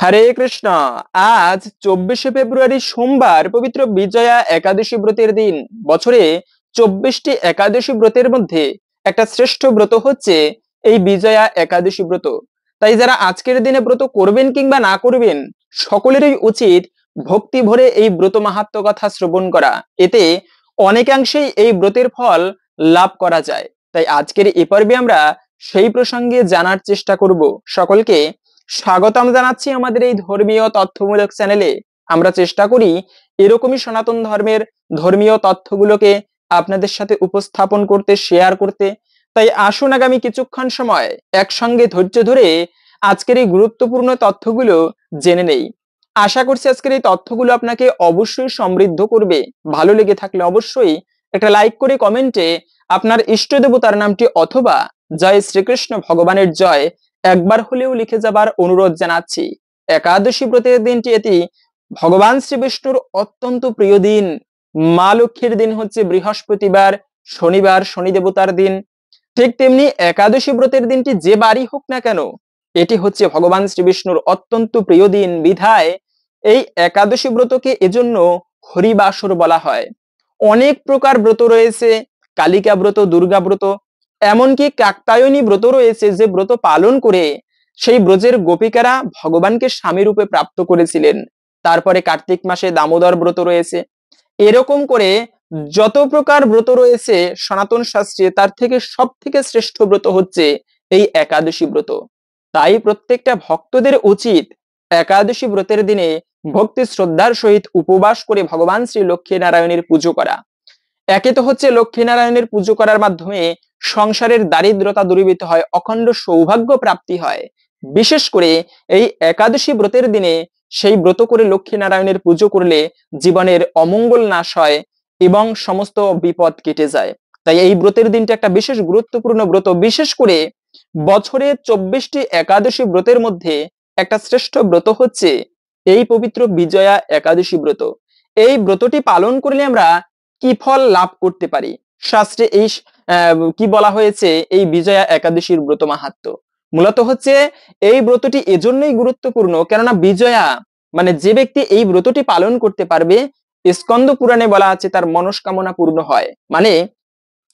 হরে কৃষ্ণ। আজ 24শে ফেব্রুয়ারি সোমবার পবিত্র বিজয়া একাদশী ব্রতের দিন। বছরে 24টি একাদশী ব্রতের মধ্যে একটা শ্রেষ্ঠ ব্রত হচ্ছে এই বিজয়া একাদশী ব্রত। তাই যারা আজকের দিনে ব্রত করবেন কিংবা না করবেন, সকলেরই উচিত ভক্তি ভরে এই ব্রত মাহাত্ম্য কথা শ্রবণ করা। এতে অনেকাংশেই এই ব্রতের ফল লাভ করা যায়। তাই আজকের এই পর্বে আমরা সেই প্রসঙ্গে জানার চেষ্টা করব। সকলকে স্বাগতম জানাচ্ছি আমাদের এই ধর্মীয় তথ্যমূলক চ্যানেলে। আমরা চেষ্টা করি এরকমই সনাতন ধর্মের ধর্মীয় তথ্যগুলোকে আপনাদের সাথে উপস্থাপন করতে, শেয়ার করতে। তাই আসুন আগামী কিছুক্ষণ সময় একসঙ্গে ধৈর্য ধরে আজকের এই গুরুত্বপূর্ণ তথ্যগুলো জেনে নেই। আশা করছি আজকের এই তথ্যগুলো আপনাকে অবশ্যই সমৃদ্ধ করবে। ভালো লেগে থাকলে অবশ্যই একটা লাইক করে কমেন্টে আপনার ইষ্ট দেবতার নামটি অথবা জয় শ্রীকৃষ্ণ ভগবানের জয় একবার হলেও লিখে যাবার অনুরোধ জানাচ্ছি। একাদশী ব্রতের দিনটি এটি ভগবান শ্রী বিষ্ণুর অত্যন্ত প্রিয় দিন। মা লক্ষ্মীর দিন হচ্ছে বৃহস্পতিবার, শনিবার শনি দেবতার দিন। ঠিক তেমনি একাদশী ব্রতের দিনটি যে বারই হোক না কেন, এটি হচ্ছে ভগবান শ্রী বিষ্ণুর অত্যন্ত প্রিয় দিন। বিধায় এই একাদশী ব্রতকে এজন্য হরিবাসর বলা হয়। অনেক প্রকার ব্রত রয়েছে, কালিকা ব্রত, দুর্গা ব্রত, এমনকি কাত্যায়নী ব্রত রয়েছে, যে ব্রত পালন করে সেই ব্রজের গোপিকারা ভগবানকে স্বামী রূপে প্রাপ্ত করেছিলেন। তারপরে কার্তিক মাসে দামোদর ব্রত রয়েছে। এরকম করে যত প্রকার ব্রত রয়েছে সনাতন শাস্ত্রে, তার থেকে সব থেকে শ্রেষ্ঠ ব্রত হচ্ছে এই একাদশী ব্রত। তাই প্রত্যেকটা ভক্তদের উচিত একাদশী ব্রতের দিনে ভক্তি শ্রদ্ধার সহিত উপবাস করে ভগবান শ্রী লক্ষ্মী নারায়ণের পুজো করা। একে তো হচ্ছে লক্ষ্মী নারায়ণের পুজো করার মাধ্যমে সংসারের দারিদ্রতা দূরীভূত হয়, অখণ্ড সৌভাগ্য প্রাপ্তি হয়। বিশেষ করে এই একাদশী ব্রতের দিনে সেই ব্রত করে লক্ষ্মী নারায়ণের পুজো করলে জীবনের অমঙ্গল নাশ হয় এবং সমস্ত বিপদ কেটে যায়। তাই এই ব্রতের দিনটা একটা বিশেষ গুরুত্বপূর্ণ ব্রত। বিশেষ করে বছরে 24টি একাদশী ব্রতের মধ্যে একটা শ্রেষ্ঠ ব্রত হচ্ছে এই পবিত্র বিজয়া একাদশী ব্রত। এই ব্রতটি পালন করলে আমরা কি ফল লাভ করতে পারি? শাস্ত্রে এই কি বলা হয়েছে এই বিজয়া একাদশীর ব্রত মাহাত্ম্য? মূলত হচ্ছে এই ব্রতটি এজন্যই গুরুত্বপূর্ণ, কেননা বিজয়া মানে যে ব্যক্তি এই ব্রতটি পালন করতে পারবে, স্কন্দ পুরাণে বলা আছে তার মনস্কামনা পূর্ণ হয়। মানে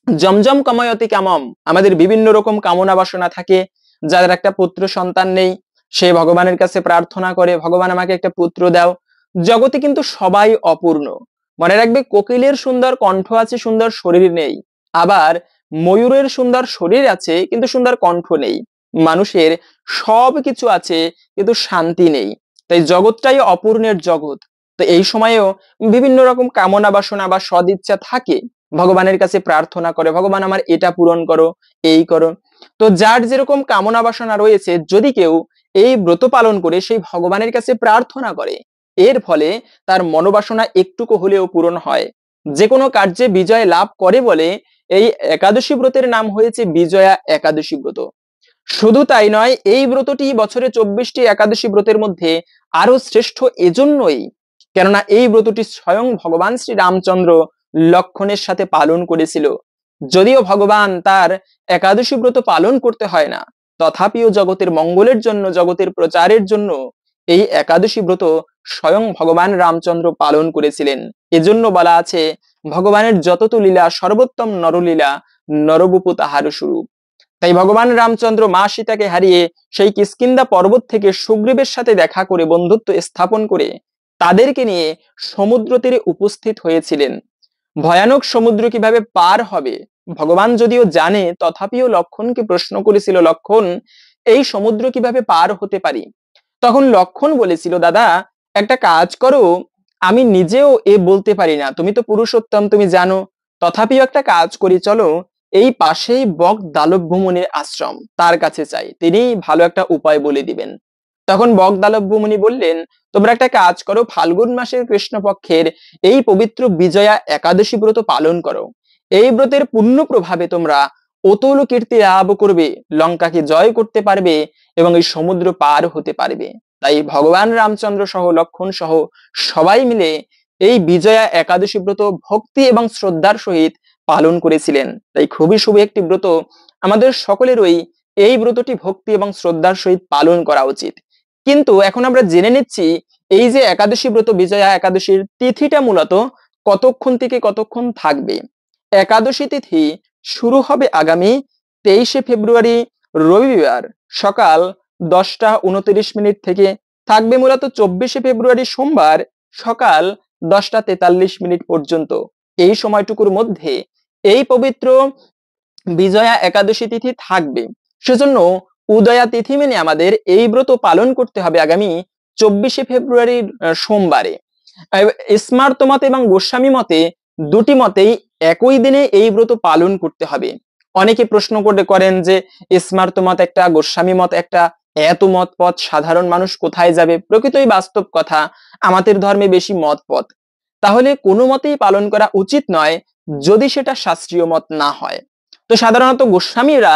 জমজম কাময়তি কামম, আমাদের বিভিন্ন রকম কামনা বাসনা থাকে। যাদের একটা পুত্র সন্তান নেই, সে ভগবানের কাছে প্রার্থনা করে, ভগবান আমাকে একটা পুত্র দাও। জগতে কিন্তু সবাই অপূর্ণ। মনে রাখবে, কোকিলের সুন্দর কণ্ঠ আছে, সুন্দর শরীর নেই। আবার ময়ূরের সুন্দর শরীর আছে কিন্তু সুন্দর কণ্ঠ নেই। মানুষের সব কিছু আছে কিন্তু শান্তি নেই। তাই জগৎটাই অপূর্ণের জগৎ। তো এই সময়েও বিভিন্ন রকম কামনা বাসনা বা সদিচ্ছা থাকে, ভগবানের কাছে প্রার্থনা করে, ভগবান আমার এটা পূরণ করো, এই করো। তো যার যেরকম কামনা বাসনা রয়েছে, যদি কেউ এই ব্রত পালন করে সেই ভগবানের কাছে প্রার্থনা করে, এর ফলে তার মনোবাসনা একটুকু হলেও পূরণ হয়, যে কোনো কার্যে বিজয় লাভ করে বলে এই একাদশী ব্রতের নাম হয়েছে বিজয়া একাদশী ব্রত। শুধু তাই নয়, এই ব্রতটি বছরে 24টি একাদশী ব্রতের মধ্যে আরো শ্রেষ্ঠ এজন্যই, কেননা এই ব্রতটি স্বয়ং ভগবান শ্রী রামচন্দ্র লক্ষণের সাথে পালন করেছিল। যদিও ভগবান তার একাদশী ব্রত পালন করতে হয় না, তথাপিও জগতের মঙ্গলের জন্য, জগতের প্রচারের জন্য এই একাদশী ব্রত স্বয়ং ভগবান রামচন্দ্র পালন করেছিলেন। এজন্য বলা আছে, ভগবানের যতত লীলা সর্বোত্তম নরলীলা, নরবপু তাহার স্বরূপ। তাই ভগবান রামচন্দ্র মা সীতাকে হারিয়ে সেই কিষ্কিন্ধা পর্বত থেকে সুগ্রীবের সাথে দেখা করে, বন্ধুত্ব স্থাপন করে তাদেরকে নিয়ে সমুদ্র তীরে উপস্থিত হয়েছিলেন। ভয়ানক সমুদ্র কিভাবে পার হবে ভগবান যদিও জানে, তথাপিও লক্ষণকে প্রশ্ন করেছিল, লক্ষণ এই সমুদ্র কিভাবে পার হতে পারি? তখন লক্ষণ বলেছিল, দাদা একটা কাজ করো, আমি নিজেও এ বলতে পারি না, তুমি তো পুরুষোত্তম, তুমি জানো। তথাপিও একটা কাজ করি, চলো এই পাশেই বক দালব মুনির আশ্রম, তার কাছে চাই, তিনি ভালো একটা উপায় বলে দিবেন। তখন বক দালব মুনি বললেন, তোমরা একটা কাজ করো, ফাল্গুন মাসের কৃষ্ণপক্ষের এই পবিত্র বিজয়া একাদশী ব্রত পালন করো। এই ব্রতের পুণ্য প্রভাবে তোমরা অতুল কীর্তি লাভ করবে, লঙ্কাকে জয় করতে পারবে এবং এই সমুদ্র পার হতে পারবে। তাই ভগবান রামচন্দ্র সহ লক্ষণ সহ সবাই মিলে এই বিজয়া একাদশী ব্রত ভক্তি এবং শ্রদ্ধার সহিত পালন করেছিলেন। তাই খুবই শুভ একটি ব্রত, আমাদের সকলেরই এই ব্রতটি ভক্তি এবং শ্রদ্ধার সহিত পালন করা উচিত। কিন্তু এখন আমরা জেনে নিচ্ছি এই যে একাদশী ব্রত বিজয়া একাদশীর তিথিটা মূলত কতক্ষণ থেকে কতক্ষণ থাকবে। একাদশী তিথি শুরু হবে আগামী 23শে ফেব্রুয়ারি রবিবার সকাল 10টা 29 মিনিট থেকে, থাকবে মূলত 24শে ফেব্রুয়ারি সোমবার সকাল 10টা 43 মিনিট পর্যন্ত। এই সময়টুকুর মধ্যে এই পবিত্র বিজয়া একাদশী তিথি থাকবে। সেজন্য উদয়া তিথি মেনে আমাদের এই ব্রত পালন করতে হবে আগামী 24শে ফেব্রুয়ারির সোমবারে। স্মার্ত মতে এবং গোস্বামী মতে দুটি মতেই একই দিনে এই ব্রত পালন করতে হবে। অনেকে প্রশ্ন করেন যে স্মার্ত মত একটা, গোস্বামী মত একটা, এত মত পথ সাধারণ মানুষ কোথায় যাবে? প্রকৃতই বাস্তব কথা, আমাদের ধর্মে বেশি মত পথ, তাহলে কোনো মতেই পালন করা উচিত নয় যদি সেটা শাস্ত্রীয় মত না হয়। তো সাধারণত গোস্বামীরা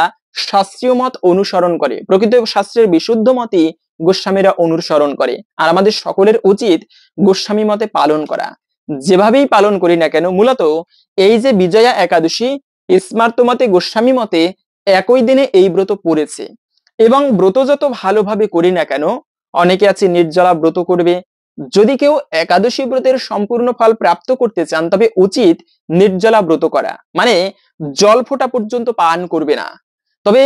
শাস্ত্রীয় মত অনুসরণ করে, প্রকৃত শাস্ত্রের বিশুদ্ধ মতই গোস্বামীরা অনুসরণ করে। আর আমাদের সকলের উচিত গোস্বামী মতে পালন করা। যেভাবেই পালন করি না কেন, মূলত এই যে বিজয়া একাদশী স্মার্ত মতে গোস্বামী মতে একই দিনে এই ব্রত পড়েছে। এবং ব্রত যত ভালোভাবে করি না কেন, অনেকে আছে নির্জলা ব্রত করবে। যদি কেউ একাদশী ব্রতের সম্পূর্ণ ফল প্রাপ্ত করতে চান তবে উচিত নির্জলা ব্রত করা, মানে জল ফোঁটা পর্যন্ত পান করবে না। তবে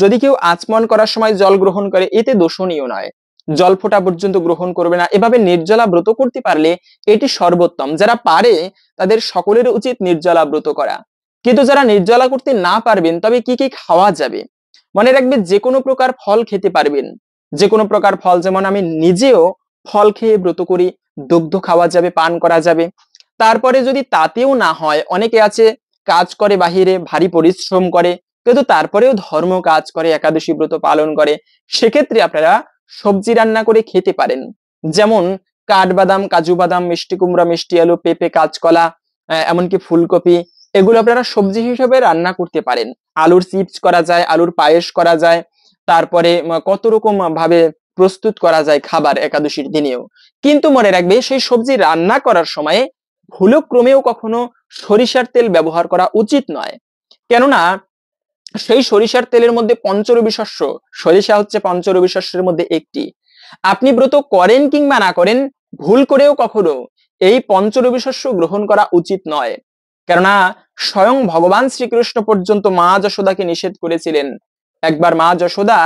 যদি কেউ আচমন করার সময় জল গ্রহণ করে এতে দোষণীয় নয়, জল ফোঁটা পর্যন্ত গ্রহণ করবে না। এভাবে নির্জলা ব্রত করতে পারলে এটি সর্বোত্তম। যারা পারে তাদের সকলের উচিত নির্জলা ব্রত করা। কিন্তু যারা নির্জলা করতে না পারবেন তবে কি কি খাওয়া যাবে? মনে রাখবেন যে কোনো প্রকার ফল খেতে পারবেন, যে কোনো প্রকার ফল, যেমন আমি নিজেও ফল খেয়ে ব্রত করি, দুগ্ধ খাওয়া যাবে, পান করা যাবে। তারপরে যদি তাতেও না হয়, অনেকে আছে কাজ করে বাহিরে, ভারী পরিশ্রম করে, কিন্তু তারপরেও ধর্ম কাজ করে, একাদশী ব্রত পালন করে, সেক্ষেত্রে আপনারা সবজি রান্না করে খেতে পারেন। যেমন কাঠবাদাম, কাজু বাদাম, মিষ্টি কুমড়া, মিষ্টি আলু, পেঁপে, কাঁচকলা, এমনকি ফুলকপি, এগুলো আপনারা সবজি হিসেবে রান্না করতে পারেন। আলুর চিপস করা যায়, আলুর পায়েস করা যায়, তারপরে কত রকম ভাবে প্রস্তুত করা যায় খাবার একাদশীর দিনেও। কিন্তু মনে রাখবে সেই সবজি রান্না করার সময় ভুলক্রমেও কখনো সরিষার তেল ব্যবহার করা উচিত নয়। কেননা সেই সরিষার তেলের মধ্যে পঞ্চরবি শস্য, সরিষা হচ্ছে পঞ্চরবি শস্যের মধ্যে একটি। আপনি ব্রত করেন কিংবা না করেন, ভুল করেও কখনো এই পঞ্চরবি শস্য গ্রহণ করা উচিত নয়। কেননা স্বয়ং ভগবান শ্রীকৃষ্ণ পর্যন্ত মা যশোদাকে নিষেধ করেছিলেন। একবার মা যশোদা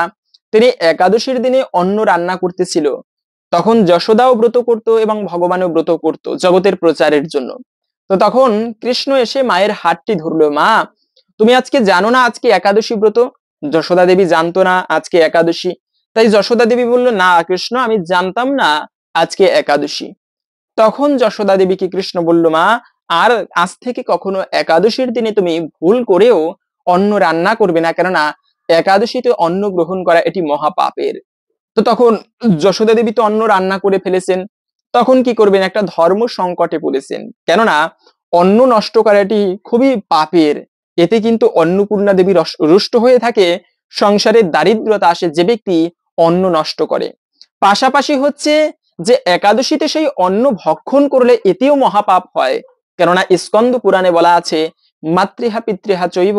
তিনি একাদশীর দিনে অন্ন রান্না করতেছিল, তখন যশোদাও ব্রত করত এবং ভগবানও ব্রত করত জগতের প্রচারের জন্য। তো তখন কৃষ্ণ এসে মায়ের হাতটি ধরলো, মা তুমি আজকে জানো না আজকে একাদশী ব্রত? যশোদা দেবী জানতো না আজকে একাদশী। তাই যশোদা দেবী বলল, না কৃষ্ণ, আমি জানতাম না আজকে একাদশী। তখন যশোদা দেবীকে কৃষ্ণ বলল, মা আর আজ থেকে কখনো একাদশীর দিনে তুমি ভুল করেও অন্ন রান্না করবে না, কেননা একাদশীতে অন্ন গ্রহণ করা এটি মহাপাপের। তো তখন যশোদা দেবী তো অন্ন রান্না করে ফেলেছেন, তখন কি করবেন? একটা ধর্ম সংকটে পড়েছেন। কেননা অন্ন নষ্ট করাটি খুবই পাপের। এতে কিন্তু অন্নপূর্ণা দেবী রুষ্ট হয়ে থাকে, সংসারের দারিদ্রতা আসে যে ব্যক্তি অন্ন নষ্ট করে। পাশাপাশি হচ্ছে যে একাদশীতে সেই অন্ন ভক্ষণ করলে এতেও মহাপাপ হয়। কেননা স্কন্দ পুরাণে বলা আছে, মাতৃহা পিতৃহা চৈব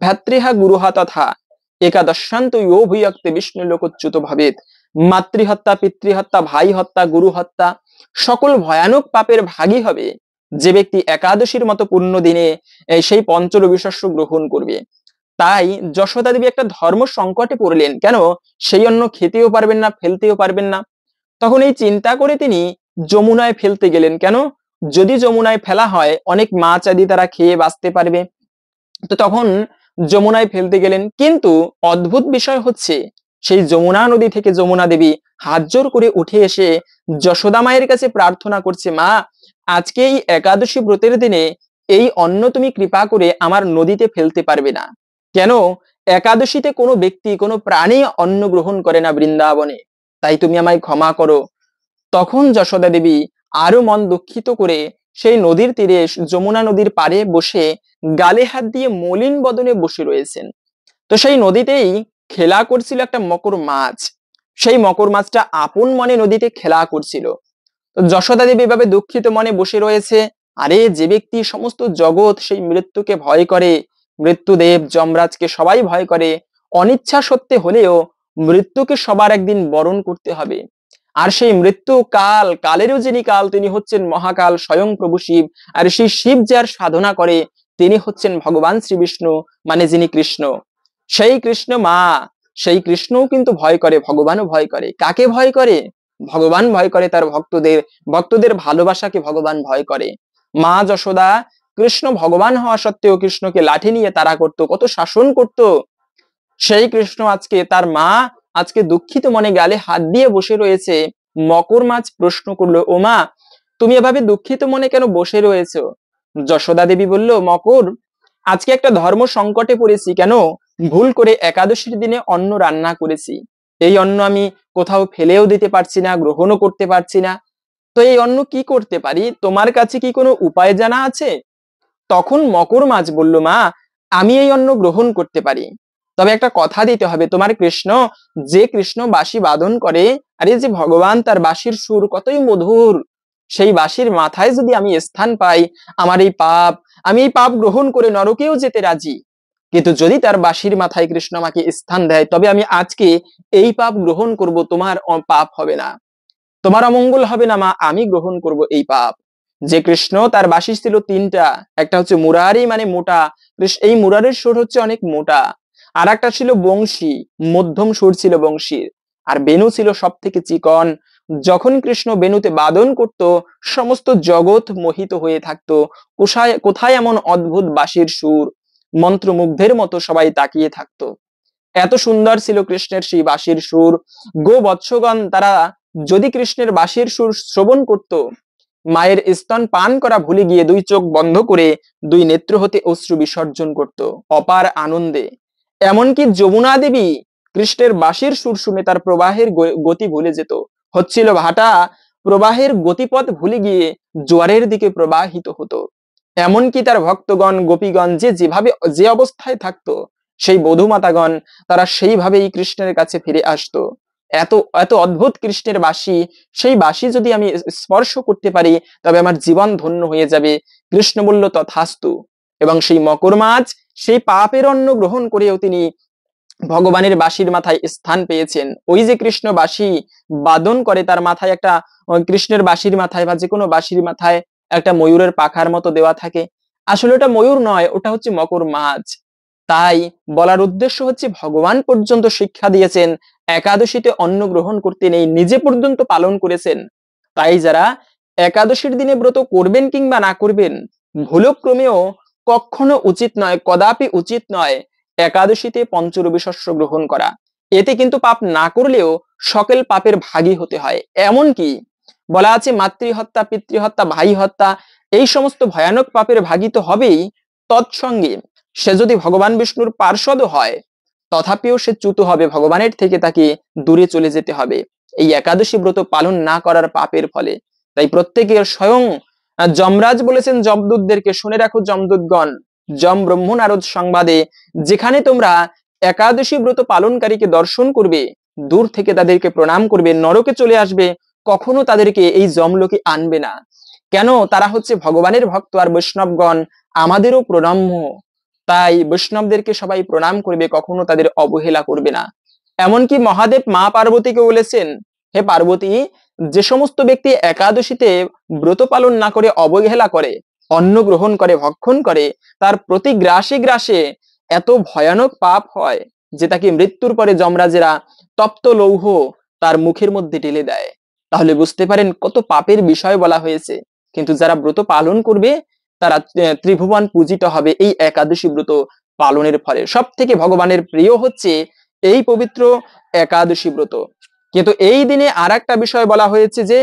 ভ্রাতৃহা গুরুহা তথা একাদশান্ত ইয়ো ভুয়াক্তে বিষ্ণু লোকচ্যুত ভাবেত। মাতৃহত্যা, পিতৃহত্যা, ভাই হত্যা, গুরু হত্যা সকল ভয়ানক পাপের ভাগী হবে যে ব্যক্তি একাদশীর মতো পূর্ণ দিনে সেই পঞ্চরবি শস্য গ্রহণ করবে। তাই যশোদা দেবী একটা ধর্ম সংকটে পড়লেন। কেন? সেই অন্ন খেতেও পারবেন না, ফেলতেও পারবেন না। তখন এই চিন্তা করে তিনি যমুনায় ফেলতে গেলেন। কেন? যদি যমুনায় ফেলা হয় অনেক মাছ আদি তারা খেয়ে বাঁচতে পারবে। তো তখন যমুনায় ফেলতে গেলেন, কিন্তু অদ্ভুত বিষয় হচ্ছে সেই যমুনা নদী থেকে যমুনা দেবী হাত জোর করে উঠে এসে যশোদা মায়ের কাছে প্রার্থনা করছে, মা আজকে এই একাদশী ব্রতের দিনে এই অন্ন তুমি কৃপা করে আমার নদীতে ফেলতে পারবে না। কেন? একাদশীতে কোনো ব্যক্তি, কোনো প্রাণী অন্ন গ্রহণ করে না বৃন্দাবনে, তাই তুমি আমায় ক্ষমা করো। তখন যশোদা দেবী আরো মন দুঃখিত করে সেই নদীর তীরে, যমুনা নদীর পাড়ে বসে গালে হাত দিয়ে মলিন বদনে বসে রয়েছেন। তো সেই নদীতেই খেলা করছিল একটা মকর মাছ। সেই মকর মাছটা আপন মনে নদীতে খেলা করছিল। তো যশোদা দেবী এভাবে দুঃখিত মনে বসে রয়েছে। আরে যে ব্যক্তি সমস্ত জগৎ সেই মৃত্যুকে ভয় করে, মৃত্যুদেব যমরাজকে সবাই ভয় করে, অনিচ্ছা সত্ত্বে হলেও মৃত্যুকে সবার একদিন বরণ করতে হবে। আর সেই মৃত্যু কালেরও যিনি কাল, তিনি হচ্ছেন মহাকাল স্বয়ং প্রভু শিব। আর সেই শিব যার সাধনা করে তিনি হচ্ছেন ভগবান শ্রী বিষ্ণু, মানে যিনি কৃষ্ণ। সেই কৃষ্ণ মা, সেই কৃষ্ণও কিন্তু ভয় করে, ভগবানও ভয় করে। কাকে ভয় করে? ভগবান ভয় করে তার ভক্তদের, ভক্তদের ভালোবাসাকে ভগবান ভয় করে। মা যশোদা কৃষ্ণ ভগবান হওয়া সত্ত্বেও কৃষ্ণকে লাঠি নিয়ে তাড়া করত, কত শাসন করত। সেই কৃষ্ণ আজকে, তার মা আজকে দুঃখিত মনে গালে হাত দিয়ে বসে রয়েছে। মকর মাছ প্রশ্ন করলো, ও মা, তুমি এভাবে দুঃখিত মনে কেন বসে রয়েছো? যশোদা দেবী বলল, মকর, আজকে একটা ধর্ম সংকটে পড়েছি। কেন? ভুল করে একাদশীর দিনে অন্ন রান্না করেছি। এই অন্ন আমি কোথাও ফেলেও দিতে পারছি না, গ্রহণও করতে পারছি না। তো এই অন্ন কি করতে পারি? তোমার কাছে কি কোনো উপায় জানা আছে? তখন মকর মাছ বলল, মা, আমি এই অন্ন গ্রহণ করতে পারি, তবে একটা কথা দিতে হবে। তোমার কৃষ্ণ, যে কৃষ্ণ বাঁশি বাদন করে, আর এই যে ভগবান, তার বাঁশির সুর কতই মধুর, সেই বাঁশির মাথায় যদি আমি স্থান পাই, আমার এই পাপ, আমি এই পাপ গ্রহণ করে নরকেও যেতে রাজি। কিন্তু যদি তার বাঁশির মাথায় কৃষ্ণ আমাকে স্থান দেয়, তবে আমি আজকে এই পাপ গ্রহণ করব, তোমার পাপ হবে না, তোমার অমঙ্গল হবে না মা, আমি গ্রহণ করব এই পাপ। যে কৃষ্ণ, তার বাঁশি ছিল তিনটা। একটা হচ্ছে মুরারি, মানে মোটা, এই মুরারির সুর হচ্ছে অনেক মোটা। আর একটা ছিল বংশী, মধ্যম সুর ছিল বংশীর। আর বেনু ছিল সব থেকে চিকন। যখন কৃষ্ণ বেনুতে বাদন করত, সমস্ত জগৎ মোহিত হয়ে থাকতো। কোথায় কোথায় এমন অদ্ভুত বাঁশির সুর, মন্ত্রমুগ্ধের মতো সবাই তাকিয়ে থাকতো। এত সুন্দর ছিল কৃষ্ণের সেই বাঁশির সুর। গো বৎসগণ তারা যদি কৃষ্ণের বাঁশির সুর শ্রবণ করত, মায়ের স্তন পান করা ভুলে গিয়ে দুই চোখ বন্ধ করে দুই নেত্র হতে অশ্রু বিসর্জন করত অপার আনন্দে। এমনকি যমুনা দেবী কৃষ্ণের বাঁশির সুর শুনে তার প্রবাহের গতি ভুলে যেত। হচ্ছিল ভাটা, প্রবাহের গতিপথ ভুলে গিয়ে জোয়ারের দিকে প্রবাহিত হতো। এমনকি তার ভক্তগণ, গোপীগণ যে যেভাবে যে অবস্থায় থাকতো, সেই বধূমাতাগণ তারা সেইভাবেই কৃষ্ণের কাছে ফিরে আসতো। এত এত অদ্ভুত কৃষ্ণের বাঁশি, সেই বাঁশি যদি আমি স্পর্শ করতে পারি, তবে আমার জীবন ধন্য হয়ে যাবে। কৃষ্ণ বলল, তথাস্তু। এবং সেই মকর মাছ সেই পাপের অন্ন গ্রহণ করেও তিনি ভগবানের বাঁশির মাথায় স্থান পেয়েছেন। ওই যে কৃষ্ণ বাঁশি বাদন করে, তার মাথায় একটা, কৃষ্ণের বাঁশির মাথায় বা যে কোনো বাঁশির মাথায় একটা ময়ূরের পাখার মতো দেওয়া থাকে। আসলে ওটা ময়ূর নয়, ওটা হচ্ছে মকর মাছ। তাই বলার উদ্দেশ্য হচ্ছে, ভগবান পর্যন্ত শিক্ষা দিয়েছেন একাদশীতে অন্ন গ্রহণ করতে নেই, নিজে পর্যন্ত পালন করেছেন। তাই যারা একাদশীর দিনে ব্রত করবেন কিংবা না করবেন, ভুলক্রমেও কখনো উচিত নয়, কদাপি উচিত নয় একাদশীতে পঞ্চরবি শস্য গ্রহণ করা। এতে কিন্তু পাপ না করলেও সকল পাপের ভাগী হতে হয়। এমনকি বলা আছে, মাতৃহত্যা, পিতৃহত্যা, ভাই হত্যা, এই সমস্ত ভয়ানক পাপের ভাগী তো হবেই, তৎসঙ্গে সে যদি ভগবান বিষ্ণুর পার্ষদ হয়, তথাপিও সে চ্যুত হবে, ভগবানের থেকে তাকে দূরে চলে যেতে হবে এই একাদশী ব্রত পালন না করার পাপের ফলে। তাই প্রত্যেকের, স্বয়ং যমরাজ বলেছেন যমদূতদেরকে, শুনে রাখো যমদূতগণ, যম ব্রহ্ম নারদ সংবাদে, যেখানে তোমরা একাদশী ব্রত পালনকারীকে দর্শন করবে, দূর থেকে তাদেরকে প্রণাম করবে, নরকে চলে আসবে, কখনো তাদেরকে এই যমলোকে আনবে না। কেন? তারা হচ্ছে ভগবানের ভক্ত, আর বৈষ্ণবগণ আমাদেরও প্রণম্য। তাই বৈষ্ণবদেরকে সবাই প্রণাম করবে, কখনো তাদের অবহেলা করবে না। এমনকি মহাদেব মা পার্বতীকে বলেছেন, হে পার্বতী, যে সমস্ত ব্যক্তি একাদশীতে ব্রত পালন না করে অবহেলা করে, অন্ন গ্রহণ করে, ভক্ষণ করে, তার প্রতি গ্রাসে গ্রাসে এত ভয়ানক পাপ হয় যে তাকে মৃত্যুর পরে যমরাজেরা তপ্ত লৌহ তার মুখের মধ্যে ঢেলে দেয়। তাহলে বুঝতে পারেন কত পাপের বিষয় বলা হয়েছে। কিন্তু যারা ব্রত পালন করবে, তারা ত্রিভুবন পূজিত হবে এই একাদশী ব্রত পালনের ফলে। সব থেকে ভগবানের প্রিয় হচ্ছে এই পবিত্র একাদশী ব্রত। কিন্তু এই দিনে আর একটা বিষয় বলা হয়েছে, যে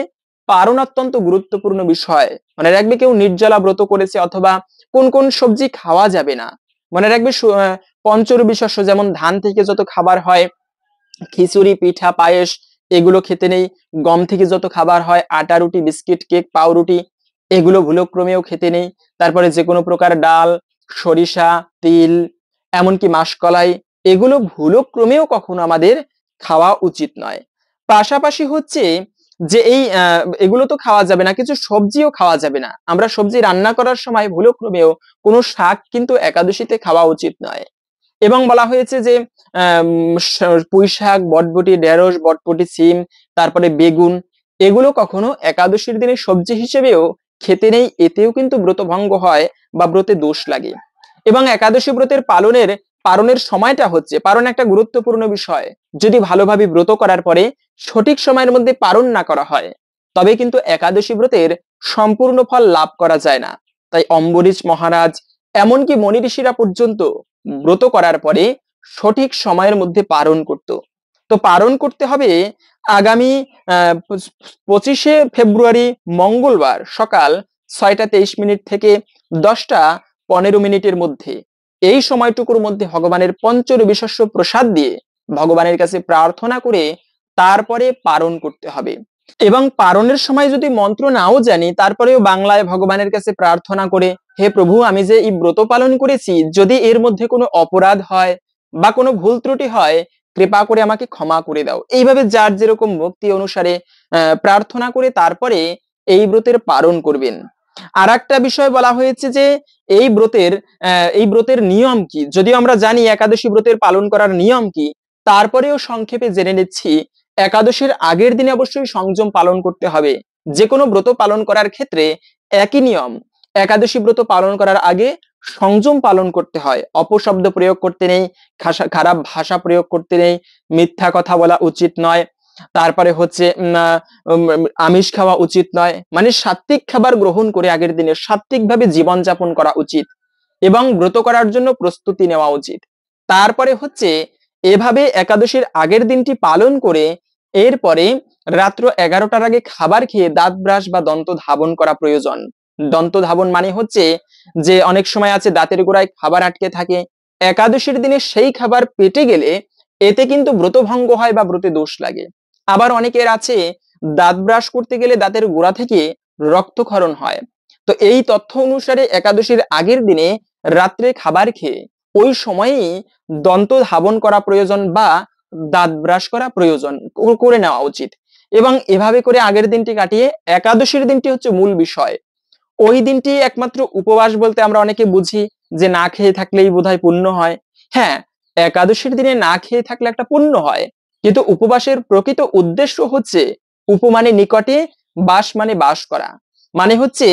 পারণ অত্যন্ত গুরুত্বপূর্ণ বিষয়। মনে রাখবে, কেউ নির্জলা ব্রত করেছে, অথবা কোন কোন সবজি খাওয়া যাবে না। মনে রাখবে, পঞ্চরবি শস্য, যেমন ধান থেকে যত খাবার হয়, খিচুড়ি, পিঠা, পায়েস, এগুলো খেতে নেই। গম থেকে যত খাবার হয়, আটা, রুটি, বিস্কিট, কেক, পাউরুটি, এগুলো ভুলক্রমেও খেতে নেই। তারপরে যে কোনো প্রকার ডাল, সরিষা, তিল, এমনকি মাসকলাই, এগুলো ভুলক্রমেও কখনো আমাদের খাওয়া উচিত নয়। পাশাপাশি হচ্ছে যে এই এগুলো তো খাওয়া যাবে না, কিছু সবজিও খাওয়া যাবে না। আমরা সবজি রান্না করার সময় ভুলক্রমেও কোনো শাক কিন্তু একাদশীতে খাওয়া উচিত নয়। এবং বলা হয়েছে যে পুঁই শাক, বটবটি, ঢেঁড়স, বটবটি, সিম, তারপরে বেগুন, এগুলো কখনো একাদশীর দিনে সবজি হিসেবেও খেতে নেই, এতেও কিন্তু ব্রত ভঙ্গ হয় বা ব্রতে দোষ লাগে। এবং একাদশী ব্রতের পালনের সময়টা হচ্ছে, পালন একটা গুরুত্বপূর্ণ বিষয়। যদি ভালোভাবে ব্রত করার পরে সঠিক সময়ের মধ্যে পালন না করা হয়, তবে কিন্তু একাদশী ব্রতের সম্পূর্ণ ফল লাভ করা যায় না। তাই অম্বরীশ মহারাজ, এমনকি মনি ঋষিরা পর্যন্ত ব্রত করার পরে সঠিক সময়ের মধ্যে পালন করত। তো পালন করতে হবে আগামী 25শে ফেব্রুয়ারি মঙ্গলবার সকাল 6টা 23 মিনিট থেকে 10টা 15 মিনিটের মধ্যে। এই সময়টুকুর মধ্যে ভগবানের পঞ্চরবিশস্য প্রসাদ দিয়ে ভগবানের কাছে প্রার্থনা করে তারপরে পালন করতে হবে। এবং পালনের সময় যদি মন্ত্র নাও জানি, তারপরেও বাংলায় ভগবানের কাছে প্রার্থনা করে, হে প্রভু, আমি যে এই ব্রত পালন করেছি, যদি এর মধ্যে কোনো অপরাধ হয় বা কোনো ভুল ত্রুটি হয়, কৃপা করে আমাকে ক্ষমা করে দাও। এইভাবে যার যেরকম ভক্তি অনুসারে প্রার্থনা করে তারপরে এই ব্রতের পালন করবেন। আর একটা বিষয় বলা হয়েছে যে এই ব্রতের নিয়ম কি। যদিও আমরা জানি একাদশী ব্রতের পালন করার নিয়ম কি, তারপরেও সংক্ষেপে জেনে নিচ্ছি। একাদশীর আগের দিনে অবশ্যই সংযম পালন করতে হবে। যে কোনো ব্রত পালন করার ক্ষেত্রে একই নিয়ম। একাদশী ব্রত পালন করার আগে সংযম পালন করতে হয়, অপশব্দ প্রয়োগ করতে নেই, খারাপ ভাষা প্রয়োগ করতে নেই, মিথ্যা কথা বলা উচিত নয়, তারপরে হচ্ছে আমিষ খাওয়া উচিত নয়, মানে সাত্বিক খাবার গ্রহণ করে আগের দিনে সাত্বিকভাবে জীবনযাপন করা উচিত এবং ব্রত করার জন্য প্রস্তুতি নেওয়া উচিত। তারপরে হচ্ছে এভাবে একাদশীর আগের দিনটি পালন করে এরপরে রাত্র 11টার আগে খাবার খেয়ে দাঁত ব্রাশ বা দন্ত ধাবন করা প্রয়োজন। দন্ত ধাবন মানে হচ্ছে যে অনেক সময় আছে দাঁতের গোড়ায় খাবার আটকে থাকে, একাদশীর দিনে সেই খাবার পেটে গেলে এতে কিন্তু ব্রত ভঙ্গ হয় বা ব্রতে দোষ লাগে। আবার অনেকের আছে দাঁত ব্রাশ করতে গেলে দাঁতের গোড়া থেকে রক্তক্ষরণ হয়। তো এই তথ্য অনুসারে একাদশীর আগের দিনে রাত্রে খাবার খেয়ে ওই সময়েই দন্ত ধাবন করা প্রয়োজন বা দাঁত ব্রাশ করা প্রয়োজন, করে নেওয়া উচিত। এবং এভাবে করে আগের দিনটি কাটিয়ে একাদশীর দিনটি হচ্ছে মূল বিষয়। ওই দিনটি একমাত্র উপবাস বলতে আমরা অনেকে বুঝি যে না খেয়ে থাকলেই বোধহয় পুণ্য হয়। হ্যাঁ, একাদশীর দিনে না খেয়ে থাকলে একটা পুণ্য হয়, কিন্তু উপবাসের প্রকৃত উদ্দেশ্য হচ্ছে উপমানে নিকটে, বাস মানে বাস করা, মানে হচ্ছে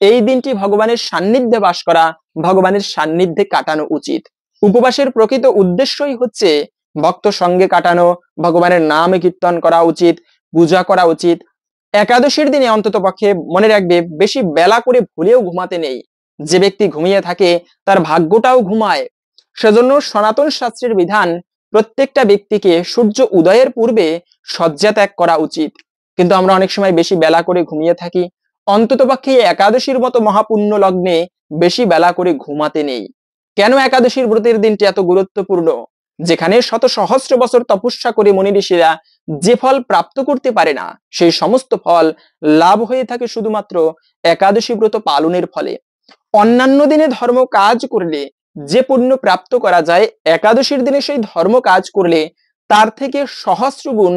এই দিনটি ভগবানের সান্নিধ্যে বাস করা, ভগবানের সান্নিধ্যে কাটানো উচিত। উপবাসের প্রকৃত উদ্দেশ্যই হচ্ছে ভক্ত সঙ্গে কাটানো, ভগবানের নাম কীর্তন করা উচিত, পূজা করা উচিত। একাদশীর দিনে অন্তত পক্ষে মনে রাখবে, বেশি বেলা করে ভুলেও ঘুমাতে নেই। যে ব্যক্তি ঘুমিয়ে থাকে তার ভাগ্যটাও ঘুমায়। সেজন্য সনাতন শাস্ত্রের বিধান, প্রত্যেকটা ব্যক্তিকে সূর্য উদয়ের পূর্বে শয্যা ত্যাগ করা উচিত। কিন্তু আমরা অনেক সময় বেশি বেলা করে ঘুমিয়ে থাকি। অন্তত পক্ষে একাদশীর মতো মহাপুণ্য লগ্নে বেশি বেলা করে ঘুমাতে নেই। কেন একাদশীর ব্রতের দিনটি এত গুরুত্বপূর্ণ? যেখানে শত সহস্র বছর তপস্যা করে মনি ঋষিরা যে ফল প্রাপ্ত করতে পারে না, সেই সমস্ত ফল লাভ হয়ে থাকে শুধুমাত্র একাদশী ব্রত পালনের ফলে। অন্যান্য দিনে ধর্ম কাজ করলে যে পুণ্য প্রাপ্ত করা যায়, একাদশীর দিনে সেই ধর্ম কাজ করলে তার থেকে সহস্র গুণ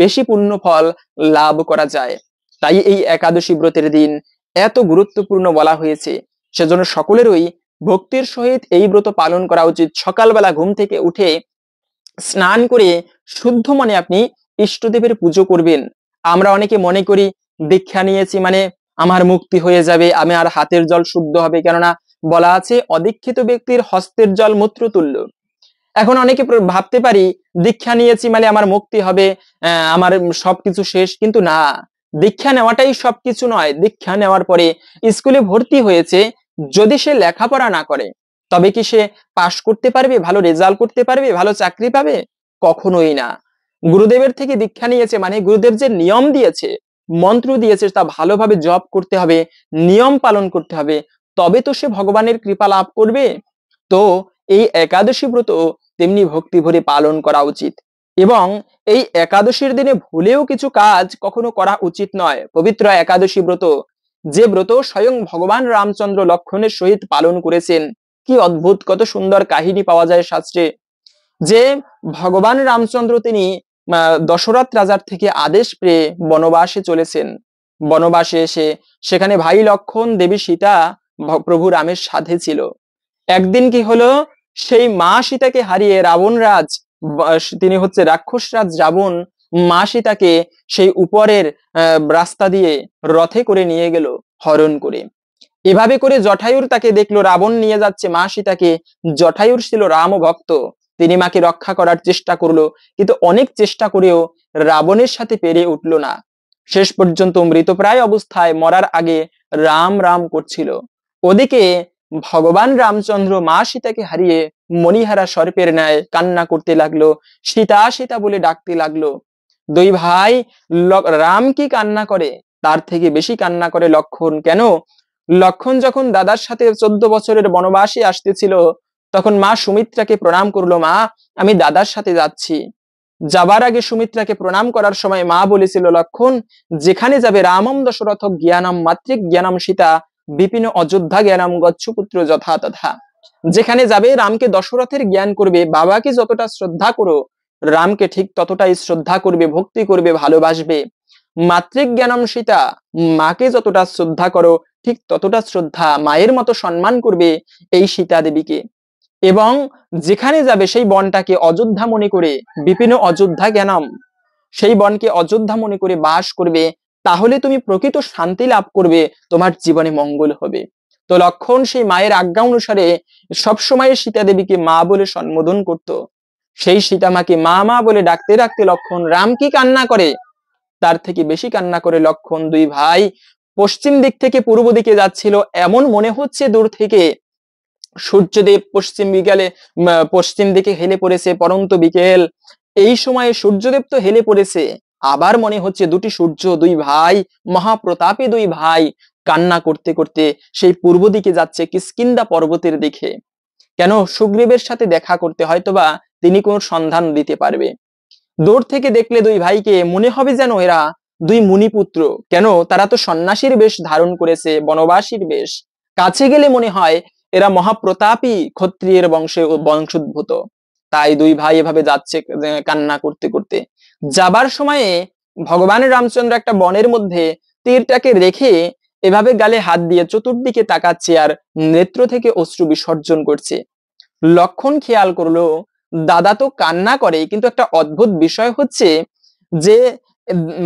বেশি পুণ্য ফল লাভ করা যায়। তাই এই একাদশী ব্রতের দিন এত গুরুত্বপূর্ণ বলা হয়েছে। সেজন্য সকলেরই ভক্তির সহিত এই ব্রত পালন করা উচিত। সকালবেলা ঘুম থেকে উঠে স্নান করে শুদ্ধ মনে আপনি ইষ্টদেবের পুজো করবেন। আমরা অনেকে মনে করি দীক্ষা নিয়েছি মানে আমার মুক্তি হয়ে যাবে, আমি আর হাতের জল শুদ্ধ হবে, কেননা বলা আছে অদীক্ষিত ব্যক্তির হস্তের জল মূত্র তুল্য। এখন অনেকে ভাবতে পারি দীক্ষা নিয়েছি মানে আমার মুক্তি হবে, আমার সবকিছু শেষ, কিন্তু না, দীক্ষা নেওয়াটাই সবকিছু নয়। দীক্ষা নেওয়ার পরে স্কুলে ভর্তি হয়েছে, যদি সে লেখাপড়া না করে তবে কি সে পাশ করতে পারবে, ভালো রেজাল্ট করতে পারবে, ভালো চাকরি পাবে? কখনোই না। গুরুদেবের থেকে দীক্ষা নিয়েছে মানে গুরুদেব যে নিয়ম দিয়েছে, মন্ত্র দিয়েছে, তা ভালোভাবে জপ করতে হবে, নিয়ম পালন করতে হবে, তবে তো সে ভগবানের কৃপা লাভ করবে। তো এই একাদশী ব্রত তেমনি ভক্তি ভরে পালন করা উচিত। এবং এই একাদশীর দিনে ভুলেও কিছু কাজ কখনো করা উচিত নয়। পবিত্র একাদশী ব্রত, যে ব্রত স্বয়ং ভগবান রামচন্দ্র লক্ষণের সহিত পালন করেছেন, কি অদ্ভুত, কত সুন্দর কাহিনী পাওয়া যায় শাস্ত্রে। যে ভগবান রামচন্দ্র তিনি দশরথ রাজার থেকে আদেশ পেয়ে বনবাসে চলেছেন। বনবাসে এসে সেখানে ভাই লক্ষণ, দেবী সীতা প্রভু রামের সাথে ছিল। একদিন কি হলো, সেই মা সীতাকে হারিয়ে রাবণ রাজ, তিনি হচ্ছে রাক্ষস রাজ রাবণ, মা সীতাকে সেই উপরের রাস্তা দিয়ে রথে করে নিয়ে গেল হরণ করে। এভাবে করে জটায়ুর তাকে দেখলো, রাবণ নিয়ে যাচ্ছে মা সীতাকে। জটায়ুর ছিল রাম ভক্ত, তিনি মাকে রক্ষা করার চেষ্টা করলো, কিন্তু অনেক চেষ্টা করেও রাবণের সাথে পেরে উঠলো না। শেষ পর্যন্ত মৃতপ্রায় অবস্থায় মরার আগে রাম রাম করছিল। ওদিকে ভগবান রামচন্দ্র মা সীতাকে হারিয়ে মণিহারা সর্পের ন্যায় কান্না করতে লাগলো, সীতা সীতা বলে ডাকতে লাগলো। দুই ভাই, রাম কি কান্না করে, তার থেকে বেশি কান্না করে লক্ষণ। কেন? লক্ষণ যখন দাদার সাথে 14 বছরের বনবাসে আসতেছিল, তখন মা সুমিত্রাকে প্রণাম করলো, মা আমি দাদার সাথে যাচ্ছি। যাবার আগে সুমিত্রাকে প্রণাম করার সময় মা বলেছিল, লক্ষণ যেখানে যাবে রামম দশরথ জ্ঞানম মাতৃক জ্ঞানম সীতা বিপিন অযোধ্যা জ্ঞানম গচ্ছপুত্র যথা তথা। যেখানে যাবে রামকে দশরথের জ্ঞান করবে, বাবাকে যতটা শ্রদ্ধা করো রামকে ঠিক ততটাই শ্রদ্ধা করবে, ভক্তি করবে, ভালোবাসবে। মাতৃক জ্ঞানম সীতা, মাকে যতটা শ্রদ্ধা করো ঠিক ততটা শ্রদ্ধা, মায়ের মতো সম্মান করবে এই সীতা দেবীকে। এবং যেখানে যাবে সেই বনটাকে অযোধ্যা মনে করে, বিপিন অযোধ্যা জ্ঞানম, সেই বনকে অযোধ্যা মনে করে বাস করবে, তাহলে তুমি প্রকৃত শান্তি লাভ করবে, তোমার জীবনে মঙ্গল হবে। তো লক্ষণ সেই মায়ের আজ্ঞা অনুসারে সবসময় সীতা দেবীকে মা বলে সম্বোধন করত। সেই সীতা মাকে মা মা বলে ডাকতে ডাকতে লক্ষণ রাম কি কান্না করে, তার থেকে বেশি কান্না করে লক্ষণ। দুই ভাই পশ্চিম দিক থেকে পূর্ব দিকে যাচ্ছিল, এমন মনে হচ্ছে দূর থেকে সূর্যদেব পশ্চিম দিকে হেলে পড়েছে, পরন্ত বিকেল। এই সময়ে সূর্যদেব তো হেলে পড়েছে, আবার মনে হচ্ছে দুটি সূর্য, দুই ভাই মহাপ্রতাপী দুই ভাই কান্না করতে করতে সেই পূর্ব দিকে যাচ্ছে, কিষ্কিন্ধা পর্বতের দিকে। কেন? সুগ্রীবের সাথে দেখা করতে, হয়তোবা তিনি কোন সন্ধান দিতে পারবে। দূর থেকে দেখলে দুই ভাইকে মনে হবে যেন এরা দুই মুনিপুত্র। কেন? তারা তো সন্ন্যাসীর বেশ ধারণ করেছে, বনবাসীর বেশ। কাছে গেলে মনে হয় এরা মহাপ্রতাপী ক্ষত্রিয়ের বংশোদ্ভূত। তাই দুই ভাই এভাবে যাচ্ছে কান্না করতে করতে। যাবার সময়ে ভগবান রামচন্দ্র একটা বনের মধ্যে তীরটাকে রেখে এভাবে গালে হাত দিয়ে চতুর্দিকে তাকাচ্ছে আর নেত্র থেকে অশ্রু বিসর্জন করছে। লক্ষণ খেয়াল করলো দাদা তো কান্না করে, কিন্তু একটা অদ্ভুত বিষয় হচ্ছে যে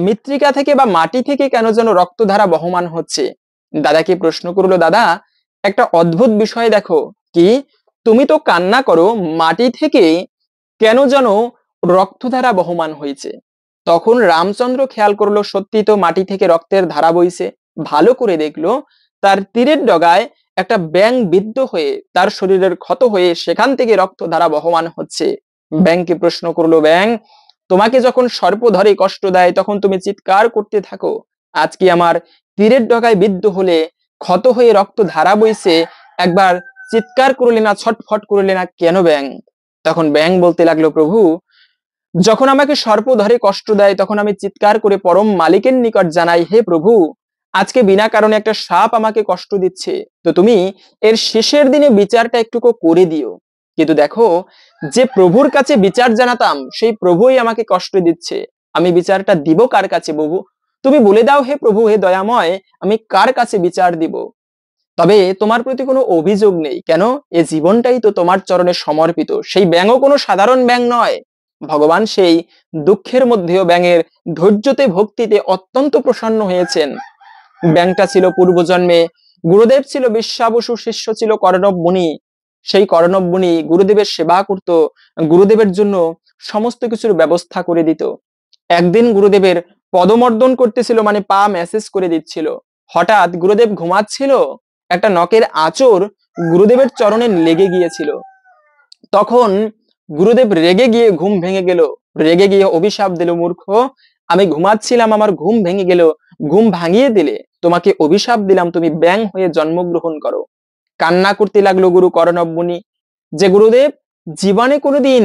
মৃত্তিকা থেকে বা মাটি থেকে কেন যেন রক্তধারা বহমান হচ্ছে। দাদাকে প্রশ্ন করলো, দাদা একটা অদ্ভুত বিষয় দেখো, কি? তুমি তো কান্না করো, মাটি থেকে কেন যেন রক্তধারা বহমান হয়েছে। তখন রামচন্দ্র খেয়াল করলো সত্যি তো মাটি থেকে রক্তের ধারা বইছে। ভালো করে দেখলো তার তীরের ডগায় একটা ব্যাঙ বিদ্ধ হয়ে তার শরীরের ক্ষত হয়ে সেখান থেকে রক্ত ধারা বহমান হচ্ছে। ব্যাঙকে প্রশ্ন করলো, ব্যাঙ তোমাকে যখন সর্প ধরে কষ্ট দেয় তখন তুমি চিৎকার করতে থাকো, আজকে আমার তীরের ডগায় বিদ্ধ হলে ক্ষত হয়ে রক্ত ধারা বইছে, একবার চিৎকার করলে না, ছটফট করলে না কেন ব্যাঙ? তখন ব্যাঙ বলতে লাগলো, প্রভু যখন আমাকে সর্প ধরে কষ্ট দেয় তখন আমি চিৎকার করে পরম মালিকের নিকট জানাই, হে প্রভু আজকে বিনা কারণে একটা সাপ আমাকে কষ্ট দিচ্ছে, তো তুমি এর শেষের দিনে বিচারটা একটুকু করে দিও। কিন্তু দেখো, যে প্রভুর কাছে বিচার জানাতাম সেই প্রভুই আমাকে কষ্ট দিচ্ছে, আমি বিচারটা দিব কার কাছে প্রভু? তুমি বলে দাও হে প্রভু, হে দয়াময়, আমি কার কাছে বিচার দিব? তবে তোমার প্রতি কোনো অভিযোগ নেই, কেন? এ জীবনটাই তো তোমার চরণে সমর্পিত। সেই ব্যাঙও কোনো সাধারণ ব্যাঙ নয়, ভগবান সেই দুঃখের মধ্যেও ব্যাঙের ধৈর্যতে ভক্তিতে অত্যন্ত প্রসন্ন হয়েছেন। ব্যাঙটা ছিল পূর্বজন্মে গুরুদেব, ছিল বিশ্বাবসু, শিষ্য ছিল কর্ণব মুনি। সেই কর্ণব মুনি গুরুদেবের সেবা করত, গুরুদেবের জন্য সমস্ত কিছুর ব্যবস্থা করে দিত। একদিন গুরুদেবের পদমর্দন করতেছিল, মানে পা ম্যাসেজ করে দিচ্ছিল। হঠাৎ গুরুদেব ঘুমাচ্ছিল, একটা নখের আঁচড় গুরুদেবের চরণে লেগে গিয়েছিল। তখন গুরুদেব রেগে গিয়ে ঘুম ভেঙে গেল, রেগে গিয়ে অভিশাপ দিল, মূর্খ আমি ঘুমাচ্ছিলাম, আমার ঘুম ভেঙে গেল, ঘুম ভাঙিয়ে দিলে, তোমাকে অভিশাপ দিলাম, তুমি ব্যাঙ হয়ে জন্মগ্রহণ করো। কান্না করতে লাগলো গুরু কর্ণব মুনি, যে গুরুদেব জীবনে কোনোদিন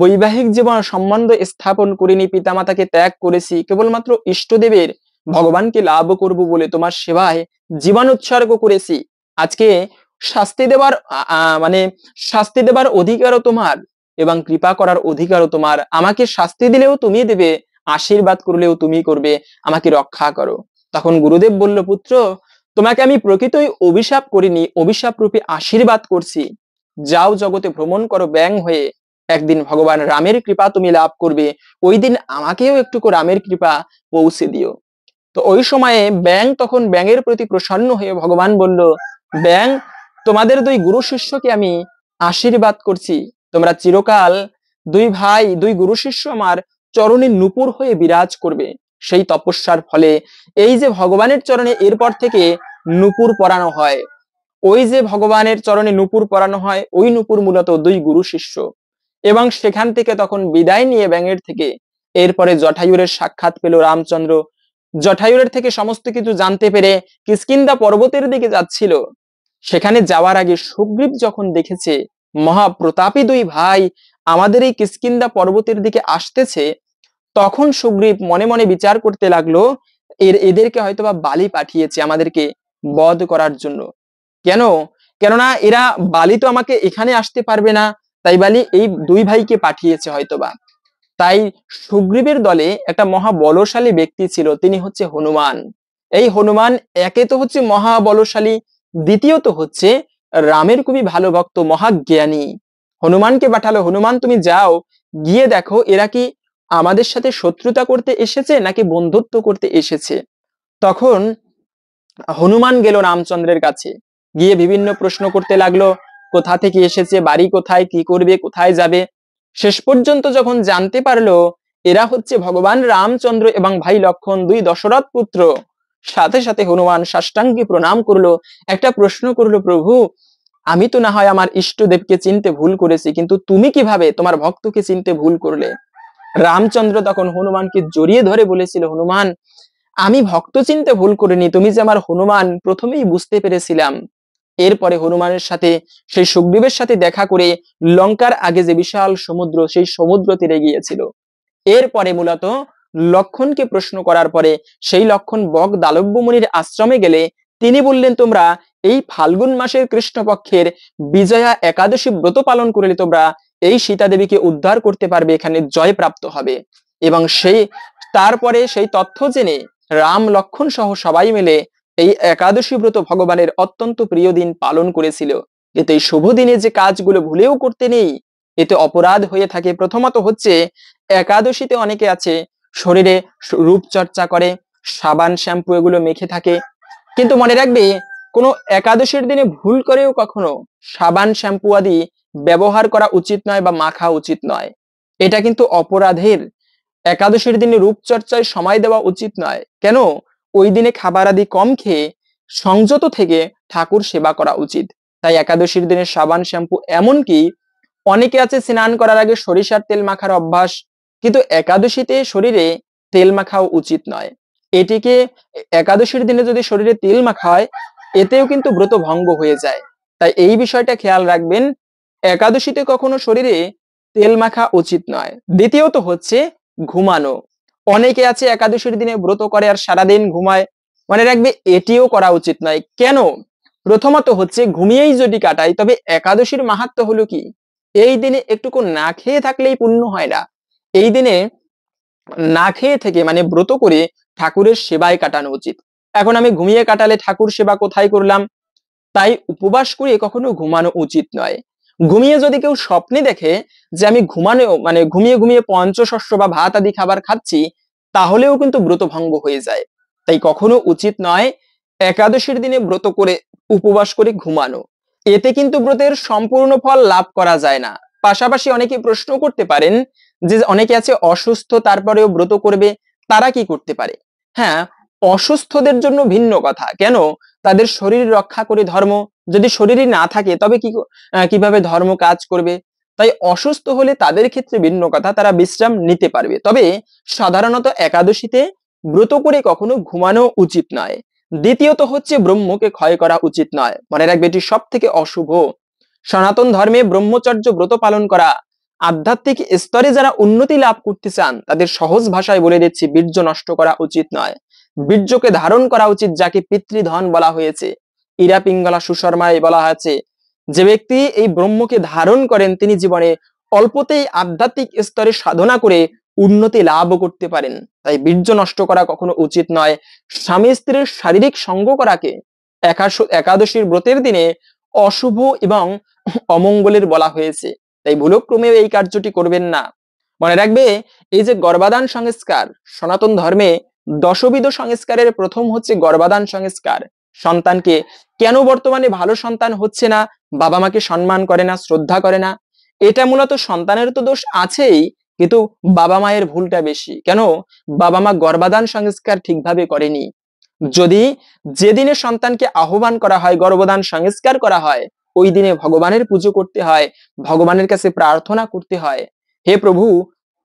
বৈবাহিক জীবন সম্বন্ধ স্থাপন করিনি, পিতামাতাকে ত্যাগ করেছি, কেবলমাত্র ইষ্টদেবের ভগবানকে লাভ করব বলে তোমার সেবায় জীবন উৎসর্গ করেছি। আজকে শাস্তি দেবার মানে শাস্তি দেবার অধিকারও তোমার এবং কৃপা করার অধিকারও তোমার। আমাকে শাস্তি দিলেও তুমি দেবে, আশীর্বাদ করলেও তুমি করবে, আমাকে রক্ষা করো। তখন গুরুদেব বলল, পুত্র তোমাকে আমি প্রকৃতই অভিশাপ করিনি, অভিশাপ রূপে আশীর্বাদ করছি। যাও জগতে ভ্রমণ করো ব্যাং হয়ে, একদিন ভগবান রামের কৃপা তুমি লাভ করবে, ওই দিন আমাকেও একটুকু রামের কৃপা পৌঁছে দিও। তো ওই সময়ে ব্যাং তখন ব্যাঙের প্রতি প্রসন্ন হয়ে ভগবান বলল, ব্যাং, তোমাদের দুই গুরু শিষ্যকে আমি আশীর্বাদ করছি, তোমরা চিরকাল দুই ভাই দুই গুরু শিষ্য আমার চরণে নূপুর হয়ে বিরাজ করবে। সেই তপস্যার ফলে এই যে ভগবানের চরণে এরপর থেকে নূপুর পরানো হয়, ওই যে ভগবানের চরণে নূপুর পরানো হয়, ওই নূপুর মূলত দুই গুরু শিষ্য। এবং সেখান থেকে তখন বিদায় নিয়ে ব্যাঙের থেকে এরপরে জটায়ুরের সাক্ষাৎ পেল রামচন্দ্র। জটায়ুরের থেকে সমস্ত কিছু জানতে পেরে কিষ্কিন্ধা পর্বতের দিকে যাচ্ছিল। সেখানে যাওয়ার আগে সুগ্রীব যখন দেখেছে মহাপ্রতাপী দুই ভাই আমাদের এই কিষ্কিন্ধা পর্বতের দিকে আসতেছে, তখন সুগ্রীব মনে মনে বিচার করতে লাগলো, এদেরকে হয়তোবা বালি পাঠিয়েছে আমাদেরকে বধ করার জন্য। কেন? কেননা এরা বালি তো আমাকে এখানে আসতে পারবে না, তাই বালি এই দুই ভাইকে পাঠিয়েছে হয়তোবা। তাই সুগ্রীবের দলে একটা মহাবলশালী ব্যক্তি ছিল, তিনি হচ্ছে হনুমান। এই হনুমান একে তো হচ্ছে মহাবলশালী, দ্বিতীয়ত হচ্ছে রামের খুবই ভালো ভক্ত, মহাজ্ঞানী। হনুমানকে পাঠালো, হনুমান তুমি যাও, গিয়ে দেখো এরা কি আমাদের সাথে শত্রুতা করতে এসেছে নাকি বন্ধুত্ব করতে এসেছে। তখন হনুমান গেল রামচন্দ্রের কাছে, গিয়ে বিভিন্ন প্রশ্ন করতে লাগলো, কোথা থেকে এসেছে, বাড়ি কোথায়, কি করবে, কোথায় যাবে। শেষ পর্যন্ত যখন জানতে পারলো এরা হচ্ছে ভগবান রামচন্দ্র এবং ভাই লক্ষণ, দুই দশরথ পুত্র, সাথে সাথে হনুমান সাষ্টাঙ্গে প্রণাম করলো, একটা প্রশ্ন করলো, প্রভু আমি তো না হয় আমার ইষ্টদেবকে চিনতে ভুল করেছি, কিন্তু তুমি কিভাবে তোমার ভক্তকে চিনতে ভুল করলে। রামচন্দ্র তখন হনুমানকে জড়িয়ে ধরে বলেছিল, হনুমান আমি ভক্ত চিনতে ভুল করিনি, তুমি যে আমার হনুমান প্রথমেই বুঝতে পেরেছিলাম। এরপরে হনুমানের সাথে সেই সুগ্রীবের সাথে দেখা করে লঙ্কার আগে যে বিশাল সমুদ্র, সেই সমুদ্র তীরে গিয়েছিল। এরপরে মূলত লক্ষণকে প্রশ্ন করার পরে সেই লক্ষণ বক দালব্য মুনির আশ্রমে গেলে তিনি বললেন, তোমরা এই ফাল্গুন মাসের কৃষ্ণপক্ষের বিজয়া একাদশী ব্রত পালন করলে তোমরা এই সীতা দেবীকে উদ্ধার করতে পারবে, এখানে জয় প্রাপ্ত হবে। এবং সেই তারপরে সেই তথ্য জেনে রাম লক্ষণ সহ সবাই মিলে এই একাদশী ব্রত ভগবানের অত্যন্ত প্রিয় দিন পালন করেছিল। এতে এই শুভ দিনে যে কাজগুলো ভুলেও করতে নেই, এতে অপরাধ হয়ে থাকে। প্রথমত হচ্ছে একাদশীতে অনেকে আছে শরীরে রূপচর্চা করে, সাবান শ্যাম্পু এগুলো মেখে থাকে, কিন্তু মনে রাখবে কোনো একাদশীর দিনে ভুল করেও কখনো সাবান শ্যাম্পু আদি ব্যবহার করা উচিত নয় বা মাখা উচিত নয়, এটা কিন্তু অপরাধের। একাদশীর দিনে রূপচর্চায় সময় দেওয়া উচিত নয়। কেন? ওই দিনে খাবার আদি কম খেয়ে সংযত থেকে ঠাকুর সেবা করা উচিত। তাই একাদশীর দিনে সাবান শ্যাম্পু, এমনকি অনেকে আছে স্নান করার আগে সরিষার তেল মাখার অভ্যাস, কিন্তু একাদশীতে শরীরে তেল মাখাও উচিত নয়। এটিকে একাদশীর দিনে যদি শরীরে তেল মাখা হয়, এতেও কিন্তু ব্রত ভঙ্গ হয়ে যায়। তাই এই বিষয়টা খেয়াল রাখবেন, একাদশীতে কখনো শরীরে তেল মাখা উচিত নয়। দ্বিতীয়ত হচ্ছে ঘুমানো। অনেকে আছে একাদশীর দিনে ব্রত করে আর সারাদিন ঘুমায়, মনে রাখবে এটিও করা উচিত নয়। কেন? প্রথমত হচ্ছে ঘুমিয়েই যদি কাটাই, তবে একাদশীর মাহাত্ম্য হলো কি, এই দিনে একটুকু না খেয়ে থাকলেই পুণ্য হয় না। এই দিনে না খেয়ে থেকে মানে ব্রত করে ঠাকুরের সেবায় কাটানো উচিত। এখন আমি ঘুমিয়ে কাটালে ঠাকুর সেবা কোথায় করলাম? তাই উপবাস করে কখনো ঘুমানো উচিত নয়। ঘুমিয়ে যদি কেউ স্বপ্নে দেখে যে আমি ঘুমানো মানে ঘুমিয়ে ঘুমিয়ে পঞ্চশস্য বা ভাত আদি খাবার খাচ্ছি, তাহলেও কিন্তু ব্রত ভঙ্গ হয়ে যায়। তাই কখনো উচিত নয় একাদশীর দিনে ব্রত করে উপবাস করে ঘুমানো। এতে কিন্তু ব্রতের সম্পূর্ণ ফল লাভ করা যায় না। পাশাপাশি অনেকে প্রশ্ন করতে পারেন যে অনেকে আছে অসুস্থ তারপরেও ব্রত করবে, তারা কি করতে পারে? হ্যাঁ, অসুস্থদের জন্য ভিন্ন কথা। কেন? তাদের শরীর রক্ষা করে ধর্ম, যদি শরীরই না থাকে তবে কিভাবে ধর্ম কাজ করবে। তাই অসুস্থ হলে তাদের ক্ষেত্রে ভিন্ন কথা, তারা বিশ্রাম নিতে পারবে। তবে সাধারণত একাদশীতে ব্রত করে কখনো ঘুমানো উচিত নয়। দ্বিতীয়ত হচ্ছে ব্রহ্মকে ক্ষয় করা উচিত নয়। মনে রাখবে এটি সব থেকে অশুভ। সনাতন ধর্মে ব্রহ্মচর্য ব্রত পালন করা, আধ্যাত্মিক স্তরে যারা উন্নতি লাভ করতে চান তাদের সহজ ভাষায় বলে দিচ্ছি, বীর্য নষ্ট করা উচিত নয়। বীর্যকে ধারণ করা উচিত, যাকে পিতৃধন বলা হয়েছে। ইরা পিঙ্গলা সুশর্মায় বলা হয়েছে, যে ব্যক্তি এই ব্রহ্মকে ধারণ করেন তিনি জীবনে অল্পতেই আধ্যাত্মিক স্তরে সাধনা করে উন্নতি লাভ করতে পারেন। তাই বীর্য নষ্ট করা কখনো উচিত নয়। স্বামী স্ত্রীর শারীরিক সঙ্গ করাকে একাদশীর ব্রতের দিনে অশুভ এবং অমঙ্গলের বলা হয়েছে। তাই ভুলক্রমেও এই কার্যটি করবেন না। মনে রাখবে, এই যে গর্ভাধান সংস্কার, সনাতন ধর্মে দশবিধ সংস্কারের প্রথম হচ্ছে গর্ভাধান সংস্কার। সন্তানকে কেন বর্তমানে ভালো সন্তান হচ্ছে না, বাবা মাকে সম্মান করে না, শ্রদ্ধা করে না, এটা মূলত সন্তানের তো দোষ আছেই, কিন্তু বাবা মায়ের ভুলটা বেশি। কেন? বাবা মা গর্ভাধান সংস্কার ঠিকভাবে করেনি। যদি যেদিনে সন্তানকে আহ্বান করা হয়, গর্ভধান সংস্কার করা হয়, ওই দিনে ভগবানের পুজো করতে হয়, ভগবানের কাছে প্রার্থনা করতে হয়, হে প্রভু,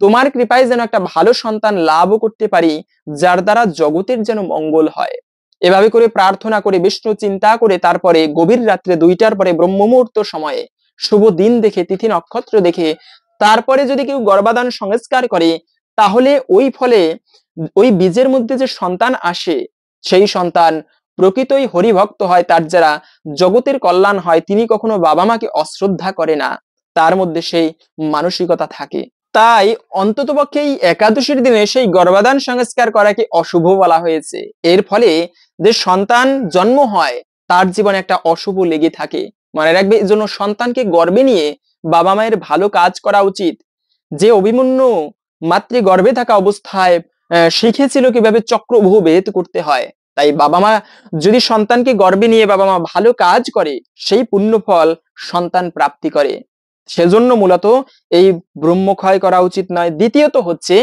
তোমার কৃপায় যেন একটা ভালো সন্তান লাভ করতে পারি, যার দ্বারা জগতের যেন মঙ্গল হয়। এভাবে করে প্রার্থনা করে, বিষ্ণু চিন্তা করে, তারপরে গভীর রাত্রে 2টার পরে ব্রহ্ম মুহূর্ত সময়ে শুভ দিন দেখে, তিথি নক্ষত্র দেখে, তারপরে যদি কেউ গর্ভাধান সংস্কার করে, তাহলে ওই ফলে ওই বীজের মধ্যে যে সন্তান আসে, সেই সন্তান প্রকৃতই হরিভক্ত হয়, তার যারা জগতের কল্যাণ হয়। তিনি কখনো বাবা মাকে অশ্রদ্ধা করে না, তার মধ্যে সেই মানসিকতা থাকে। তাই অন্ততপক্ষে এই একাদশীর দিনে সেই গর্ভাধান সংস্কার করাকে অশুভ বলা হয়েছে। এর ফলে যে সন্তান জন্ম হয়, তার জীবনে একটা অশুভ লেগে থাকে। মনে রাখবে, এই জন্য সন্তানকে গর্ভে নিয়ে বাবা মায়ের ভালো কাজ করা উচিত। যে অভিমন্যু মাতৃগর্ভে থাকা অবস্থায় শিখেছিল কিভাবে চক্রব্যূহ ভেদ করতে হয়, তাই বাবা মা যদি সন্তানকে গর্ভে নিয়ে বাবা মা ভালো কাজ করে, সেই পুণ্যফল সন্তান প্রাপ্তি করে। সেজন্য মূলত এই ব্রহ্মক্ষয় করা উচিত নয়। দ্বিতীয়ত হচ্ছে,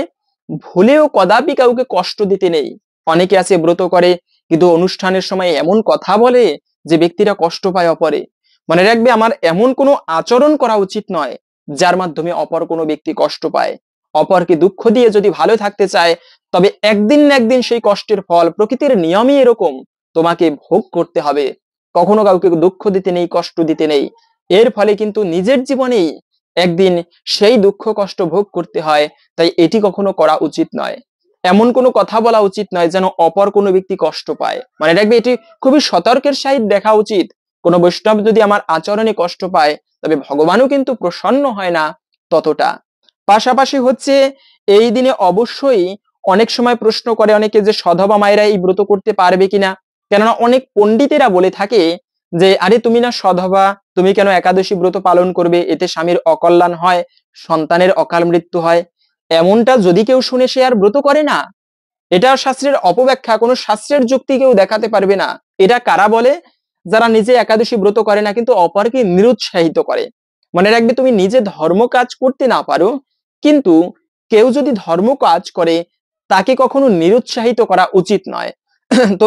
ভুলেও কদাপি কাউকে কষ্ট দিতে নেই। অনেকে আছে ব্রত করে, কিন্তু অনুষ্ঠানের সময় এমন কথা বলে যে ব্যক্তিরা কষ্ট পায় অপরে। মনে রাখবে, আমার এমন কোনো আচরণ করা উচিত নয় যার মাধ্যমে অপর কোনো ব্যক্তি কষ্ট পায়। অপরকে দুঃখ দিয়ে যদি ভালো থাকতে চায়, তবে একদিন না একদিন সেই কষ্টের ফল, প্রকৃতির নিয়মই এরকম, তোমাকে ভোগ করতে হবে। কখনো কাউকে দুঃখ দিতে নেই, কষ্ট দিতে নেই। এর ফলে কিন্তু নিজের জীবনেই একদিন সেই দুঃখ কষ্ট ভোগ করতে হয়। তাই এটি কখনো করা উচিত নয়। এমন কোনো কথা বলা উচিত নয় যেন অপর কোনো ব্যক্তি কষ্ট পায়। মানে রাখবে, এটি খুবই সতর্কের সহিত দেখা উচিত। কোনো বৈষ্ণব যদি আমার আচরণে কষ্ট পায়, তবে ভগবানও কিন্তু প্রসন্ন হয় না ততটা। পাশাপাশি হচ্ছে, এই দিনে অবশ্যই অনেক সময় প্রশ্ন করে অনেকে যে সধবা মায়েরা এই ব্রত করতে পারবে কিনা। কেননা অনেক পণ্ডিতেরা বলে থাকে যে, আরে তুমি না সধবা, তুমি কেন একাদশী ব্রত পালন করবে? এতে স্বামীর অকল্যাণ হয়, সন্তানের অকাল মৃত্যু হয়। এমনটা যদি কেউ শুনে, সে আর ব্রত করে না। এটা শাস্ত্রের অপব্যাখ্যা, কোনো শাস্ত্রের যুক্তি কেউ দেখাতে পারবে না। এটা কারা বলে? যারা নিজে একাদশী ব্রত করে না, কিন্তু অপরকে নিরুৎসাহিত করে। মনে রাখবে, তুমি নিজে ধর্ম কাজ করতে না পারো, কিন্তু কেউ যদি ধর্ম কাজ করে, তাকে কখনো নিরুৎসাহিত করা উচিত নয়। তো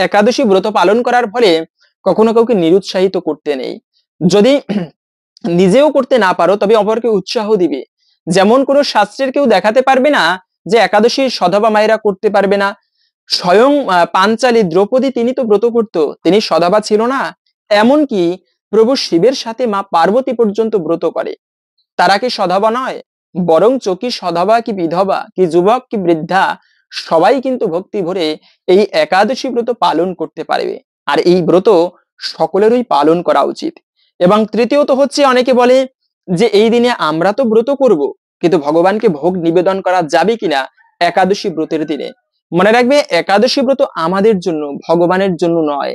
একাদশী ব্রত পালন করার ফলে কখনো কাউকে নিরুৎসাহিত করতে নেই। যদি নিজেও করতে না পারো, তবে অপরকে উৎসাহ দিবে। যেমন কোনো শাস্ত্রের কেউ দেখাতে পারবে না যে একাদশী সধবা মায়েরা করতে পারবে না। স্বয়ং পাঞ্চালী দ্রৌপদী, তিনি তো ব্রত করতো, তিনি সধবা ছিল না। এমনকি প্রভু শিবের সাথে মা পার্বতী পর্যন্ত ব্রত করে। তারা কি সধবা নয়? বরং কি সধবা, কি বিধবা, কি যুবক, কি বৃদ্ধা, সবাই কিন্তু ভক্তি ভরে এই একাদশী ব্রত পালন করতে পারবে। আর এই ব্রত সকলেরই পালন করা উচিত। এবং তৃতীয়ত হচ্ছে, অনেকে বলে যে এই দিনে আমরা তো ব্রত করব, কিন্তু ভগবানকে ভোগ নিবেদন করা যাবে কিনা একাদশী ব্রতের দিনে। মনে রাখবে, একাদশী ব্রত আমাদের জন্য, ভগবানের জন্য নয়।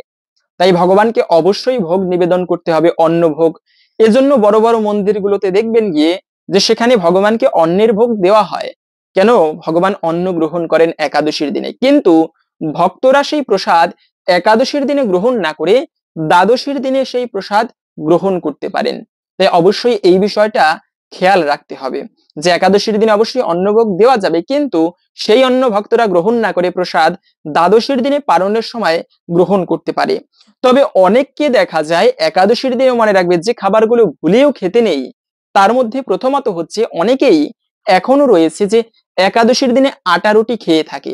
তাই ভগবানকে অবশ্যই ভোগ নিবেদন করতে হবে, অন্ন ভোগ। এজন্য বড় বড় মন্দিরগুলোতে দেখবেন গিয়ে যে সেখানে ভগবানকে অন্নের ভোগ দেওয়া হয়। কেন? ভগবান অন্ন গ্রহণ করেন একাদশীর দিনে, কিন্তু ভক্তরা সেই প্রসাদ একাদশীর দিনে গ্রহণ না করে দ্বাদশীর দিনে সেই প্রসাদ গ্রহণ করতে পারেন। তাই অবশ্যই এই বিষয়টা খেয়াল রাখতে হবে যে একাদশীর দিনে অবশ্যই অন্নভোগ দেওয়া যাবে, কিন্তু সেই অন্ন ভক্তরা গ্রহণ না করে প্রসাদ দ্বাদশীর দিনে পালনের সময় গ্রহণ করতে পারে। তবে অনেককে দেখা যায় একাদশীর দিনে, মনে রাখবে, যে খাবারগুলো ভুলেও খেতে নেই, তার মধ্যে প্রথমত হচ্ছে, অনেকেই এখনো রয়েছে যে একাদশীর দিনে আটা রুটি খেয়ে থাকে।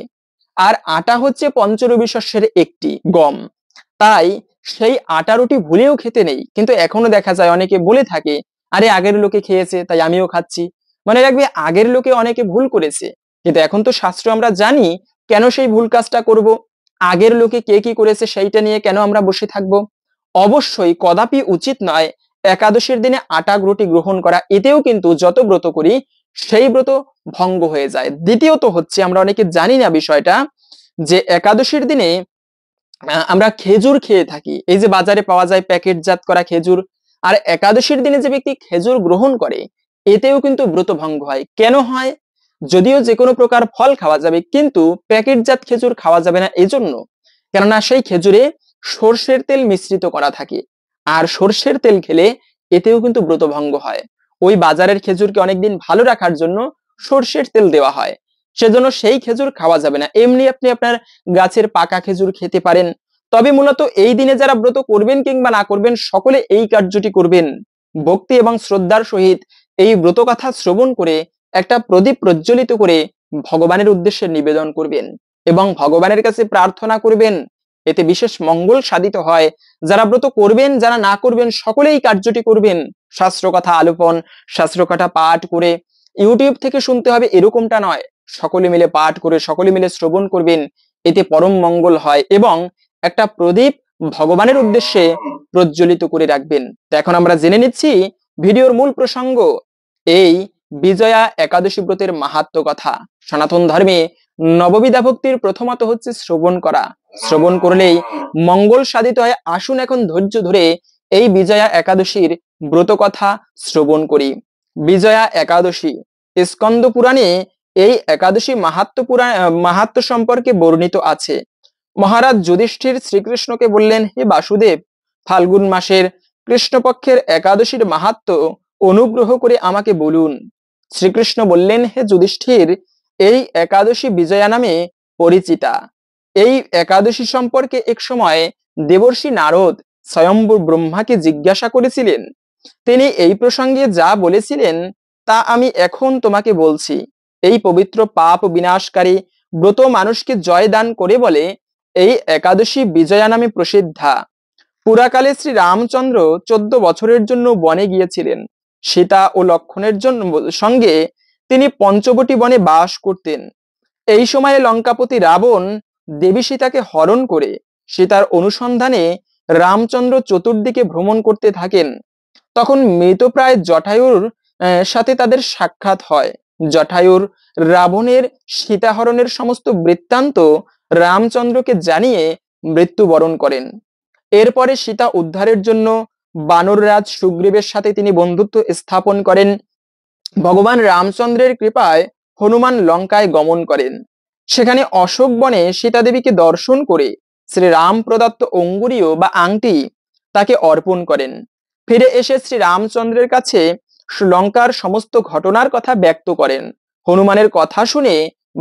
আর আটা হচ্ছে পঞ্চরবি শস্যের একটি গম। তাই সেই আটা রুটি ভুলেও খেতে নেই, কিন্তু এখনো দেখা যায় অনেকে বলে থাকে, আরে আগের লোকে খেয়েছে তাই আমিও খাচ্ছি। মনে রাখবে, আগের লোকে অনেকে ভুল করেছে, কিন্তু এখন তো শাস্ত্র আমরা জানি কেন সেই ভুল কাজটা করব। আগের লোকে কে কি করেছে সেইটা নিয়ে কেন আমরা বসে থাকব? অবশ্যই কদাপি উচিত নয় একাদশীর দিনে আটা রুটি গ্রহণ করা। এতেও কিন্তু যত ব্রত করি সেই ব্রত ভঙ্গ হয়ে যায়। দ্বিতীয়ত হচ্ছে, আমরা অনেকে জানি না বিষয়টা, যে একাদশীর দিনে আমরা খেজুর খেয়ে থাকি। এই যে বাজারে পাওয়া যায় প্যাকেটজাত করা খেজুর, আর একাদশীর দিনে যে ব্যক্তি খেজুর গ্রহণ করে এতেও কিন্তু ব্রত ভঙ্গ হয়। কেন হয়? যদিও যে কোনো প্রকার ফল খাওয়া যাবে, কিন্তু প্যাকেটজাত খেজুর খাওয়া যাবে না এজন্য, কেননা সেই খেজুরে সর্ষের তেল মিশ্রিত করা থাকে, আর সর্ষের তেল খেলে এতেও কিন্তু ব্রত ভঙ্গ হয়। ওই বাজারের খেজুরকে অনেকদিন ভালো রাখার জন্য সর্ষের তেল দেওয়া হয়, সেজন্য সেই খেজুর খাওয়া যাবে না। এমনি আপনি আপনার গাছের পাকা খেজুর খেতে পারেন। তবে মূলত এই দিনে যারা ব্রত করবেন কিংবা না করবেন, সকলে এই কার্যটি করবেন। ভক্তি এবং শ্রদ্ধার সহিত এই ব্রত কথা শ্রবণ করে একটা প্রদীপ প্রজ্বলিত করে ভগবানের উদ্দেশ্যে নিবেদন করবেন এবং ভগবানের কাছে প্রার্থনা করবেন, এতে বিশেষ মঙ্গল সাধিত হয়। যারা ব্রত করবেন, যারা না করবেন, সকলেই কার্যটি করবেন। শাস্ত্র কথা আলোপন, শাস্ত্র কথা পাঠ করে ইউটিউব থেকে শুনতে হবে এরকমটা নয়, সকলে মিলে পাঠ করে সকলে মিলে শ্রবণ করবেন, এতে পরম মঙ্গল হয়। এবং একটা প্রদীপ ভগবানের উদ্দেশ্যে প্রজ্বলিত করে রাখবেন। তো এখন আমরা জেনে নিচ্ছি ভিডিওর মূল প্রসঙ্গ, এই বিজয়া একাদশী ব্রতের মাহাত্ম্য কথা। সনাতন ধর্মে নববিধা ভক্তির প্রথমত হচ্ছে শ্রবণ করা। শ্রবণ করলেই মঙ্গল সাধিত হয়। আসুন এখন ধৈর্য ধরে এই বিজয়া একাদশীর ব্রত কথা শ্রবণ করি। বিজয়া একাদশী স্কন্দ পুরাণে এই একাদশী মাহাত্ম্য সম্পর্কে বর্ণিত আছে। মহারাজ যুধিষ্ঠির শ্রীকৃষ্ণকে বললেন, হে বাসুদেব, ফাল্গুন মাসের কৃষ্ণপক্ষের একাদশীর মাহাত্ম্য অনুগ্রহ করে আমাকে বলুন। শ্রীকৃষ্ণ বললেন, হে যুধিষ্ঠির, এই একাদশী বিজয়া নামে পরিচিতা। এই একাদশী সম্পর্কে এক সময় দেবর্ষি নারদ স্বয়ম্ভু ব্রহ্মাকে জিজ্ঞাসা করেছিলেন। তিনি এই প্রসঙ্গে যা বলেছিলেন তা আমি এখন তোমাকে বলছি। এই পবিত্র পাপ বিনাশকারী ব্রত মানুষকে জয় দান করে বলে এই একাদশী বিজয়া নামে প্রসিদ্ধা। পুরাকালে শ্রী রামচন্দ্র 14 বছরের জন্য বনে গিয়েছিলেন। সীতা ও লক্ষণের সঙ্গে তিনি পঞ্চবটী বনে বাস করতেন। এই সময়ে লঙ্কাপতি রাবণ দেবী সীতাকে হরণ করে সীতার অনুসন্ধানে রামচন্দ্র চতুর্দিকে ভ্রমণ করতে থাকেন। তখন মৃতপ্রায় জটায়ুর সাথে তাদের সাক্ষাৎ হয়। জটায়ুর রাবণের সীতাহরণের সমস্ত বৃত্তান্ত রামচন্দ্রকে জানিয়ে মৃত্যুবরণ করেন। এরপরে সীতা উদ্ধারের জন্য বানররাজ সুগ্রীবের সাথে তিনি বন্ধুত্ব স্থাপন করেন। ভগবান রামচন্দ্রের কৃপায় হনুমান লঙ্কায় গমন করেন। সেখানে অশোক বনে সীতা দেবীকে দর্শন করে শ্রী রাম প্রদত্ত অঙ্গুরীয় বা আংটি তাকে অর্পণ করেন। ফিরে এসে শ্রী রামচন্দ্রের কাছে লঙ্কার সমস্ত ঘটনার কথা ব্যক্ত করেন। হনুমানের কথা শুনে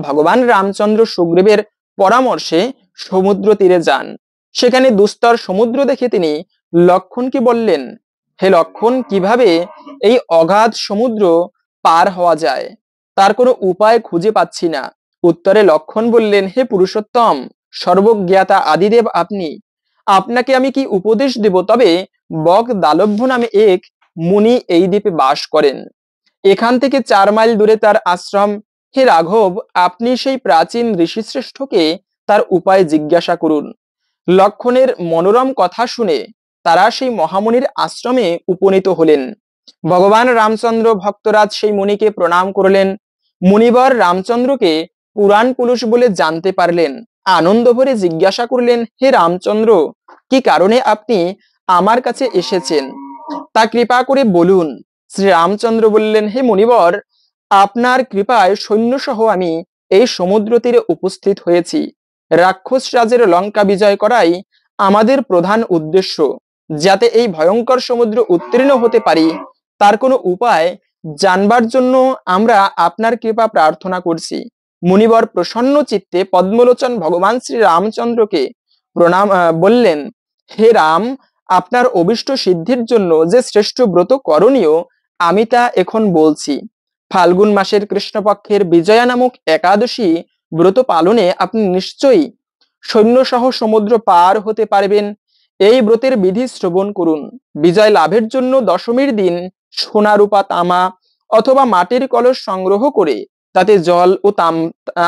ভগবান রামচন্দ্র সুগ্রীবের পরামর্শে সমুদ্র তীরে যান। সেখানে দুস্তর সমুদ্র দেখে তিনি লক্ষণকে বললেন, হে লক্ষণ, কিভাবে এই অগাধ সমুদ্র পার হওয়া যায় তার কোনো উপায় খুঁজে পাচ্ছি না। উত্তরে লক্ষণ বললেন, হে পুরুষোত্তম, সর্বজ্ঞাতা আদিদেব আপনি, আপনাকে আমি কি উপদেশ দেব? তবে বক দালভ্য নামে এক মুনি এই দ্বীপে বাস করেন। এখান থেকে 4 মাইল দূরে তার আশ্রম। হে রাঘব, আপনি সেই প্রাচীন ঋষিশ্রেষ্ঠকে তার উপায় জিজ্ঞাসা করুন। লক্ষণের মনোরম কথা শুনে তারা সেই মহামুনির আশ্রমে উপনীত হলেন। ভগবান রামচন্দ্র ভক্তরাজ সেই মুনিকে প্রণাম করলেন। মুনিবর রামচন্দ্রকে পুরাণ পুরুষ বলে জানতে পারলেন। আনন্দ ভরে জিজ্ঞাসা করলেন, হে রামচন্দ্র, কি কারণে আপনি আমার কাছে এসেছেন তা কৃপা করে বলুন। শ্রী রামচন্দ্র বললেন, হে মুনিবর, আপনার কৃপায় সৈন্যসহ আমি এই সমুদ্র তীরে উপস্থিত হয়েছি। রাক্ষস রাজের লঙ্কা বিজয় করাই আমাদের প্রধান উদ্দেশ্য। যাতে এই ভয়ঙ্কর সমুদ্র উত্তীর্ণ হতে পারি তার কোনো উপায় জানবার জন্য আমরা আপনার কৃপা প্রার্থনা করছি। মুনিবর প্রসন্ন চিত্তে পদ্মলোচন ভগবান শ্রী রামচন্দ্রকে প্রণাম বললেন, হে রাম, আপনার অভিষ্ট সিদ্ধির জন্য যে শ্রেষ্ঠ ব্রত করণীয় আমি তা এখন বলছি। ফাল্গুন মাসের কৃষ্ণপক্ষের বিজয়া নামক একাদশী ব্রত পালনে আপনি নিশ্চয়ই সৈন্যসহ সমুদ্র পার হতে পারবেন। এই ব্রতের বিধি শ্রবণ করুন। বিজয় লাভের জন্য দশমীর দিন সোনা রূপা তামা অথবা মাটির কলস সংগ্রহ করে তাতে জল ও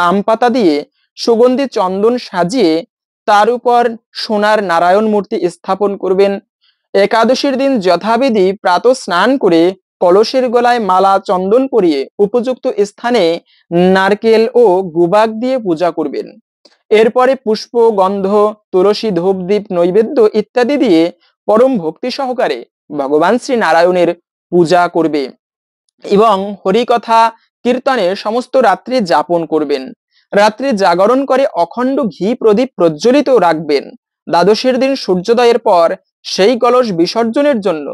আম পাতা দিয়ে সুগন্ধি চন্দন সাজিয়ে তার উপর সোনার নারায়ণ মূর্তি স্থাপন করবেন। একাদশীর দিন যথাবিধি প্রাতঃ স্নান করে কলসের গলায় মালা চন্দন পরিয়ে উপযুক্ত স্থানে নারকেল ও গুবাক দিয়ে পূজা করবেন। এরপরে পুষ্প, গন্ধ, তুলসী, ধূপ, দীপ, নৈবেদ্য ইত্যাদি দিয়ে পরম ভক্তি সহকারে ভগবান শ্রী নারায়ণের পূজা করবে এবং হরিকথা কীর্তনে সমস্ত রাত্রি যাপন করবেন। রাত্রি জাগরণ করে অখণ্ড ঘি প্রদীপ প্রজ্বলিত রাখবেন। দ্বাদশের দিন সূর্যোদয়ের পর সেই কলস বিসর্জনের জন্য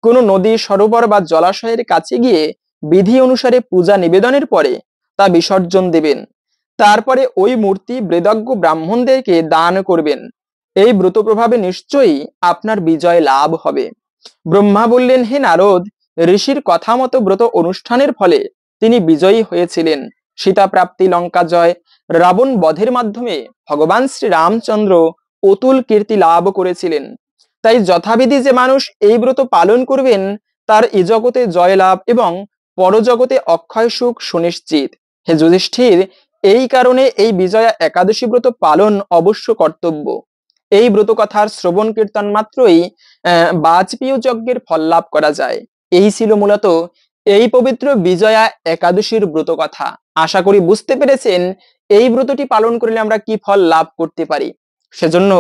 কোনো নদী, সরোবর বা জলাশয়ের কাছে গিয়ে বিধি অনুসারে পূজা নিবেদনের পরে তা বিসর্জন দেবেন। তারপরে ওই মূর্তি বেদজ্ঞ ব্রাহ্মণদেরকে দান করবেন। এই ব্রত প্রভাবে নিশ্চয়ই আপনার বিজয় লাভ হবে। ব্রহ্মা বললেন, হে নারদ, ঋষির কথা মতো ব্রত অনুষ্ঠানের ফলে তিনি বিজয়ী হয়েছিলেন। সীতা প্রাপ্তি, লঙ্কা জয়, রাবণ বধের মাধ্যমে ভগবান শ্রী রামচন্দ্র অতুল কীর্তি লাভ করেছিলেন। তাই যথাবিধি যে মানুষ এই ব্রত পালন করবেন তার এ জগতে জয় লাভ এবং পরজগতে অক্ষয় সুখ সুনিশ্চিত। হে যুধিষ্ঠির, এই কারণে এই বিজয়া একাদশী ব্রত পালন অবশ্য কর্তব্য। এই ব্রত কথার শ্রবণ কীর্তন মাত্রই বাজপেয় যজ্ঞের ফল লাভ করা যায়। এই ছিল মূলত এই পবিত্র বিজয়া একাদশীর ব্রত কথা। আশা করি বুঝতে পেরেছেন এই ব্রতটি পালন করলে আমরা কি ফল লাভ করতে পারি। সেজন্য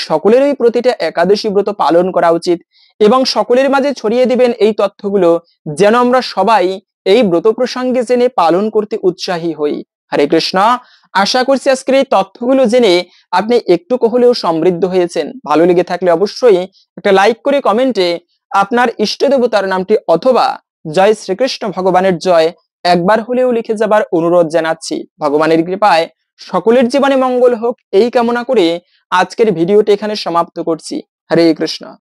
সকলেরই প্রতিটা একাদশী ব্রত পালন করা উচিত এবং সকলের মাঝে ছড়িয়ে দিবেন এই তথ্যগুলো, যেন আমরা সবাই এই ব্রত প্রসঙ্গে জেনে পালন করতে উৎসাহী হই। হরে কৃষ্ণ। আশা করছি আজকের এই তথ্যগুলো জেনে আপনি একটু হলেও সমৃদ্ধ হয়েছেন। ভালো লেগে থাকলে অবশ্যই একটা লাইক করে কমেন্টে আপনার ইষ্ট দেবতার নামটি অথবা জয় শ্রীকৃষ্ণ ভগবানের জয় একবার হলেও লিখে যাবার অনুরোধ জানাচ্ছি। ভগবানের কৃপায় সকলের জীবনে মঙ্গল হোক এই কামনা করে আজকের ভিডিওটি এখানে সমাপ্ত করছি। হরে কৃষ্ণ।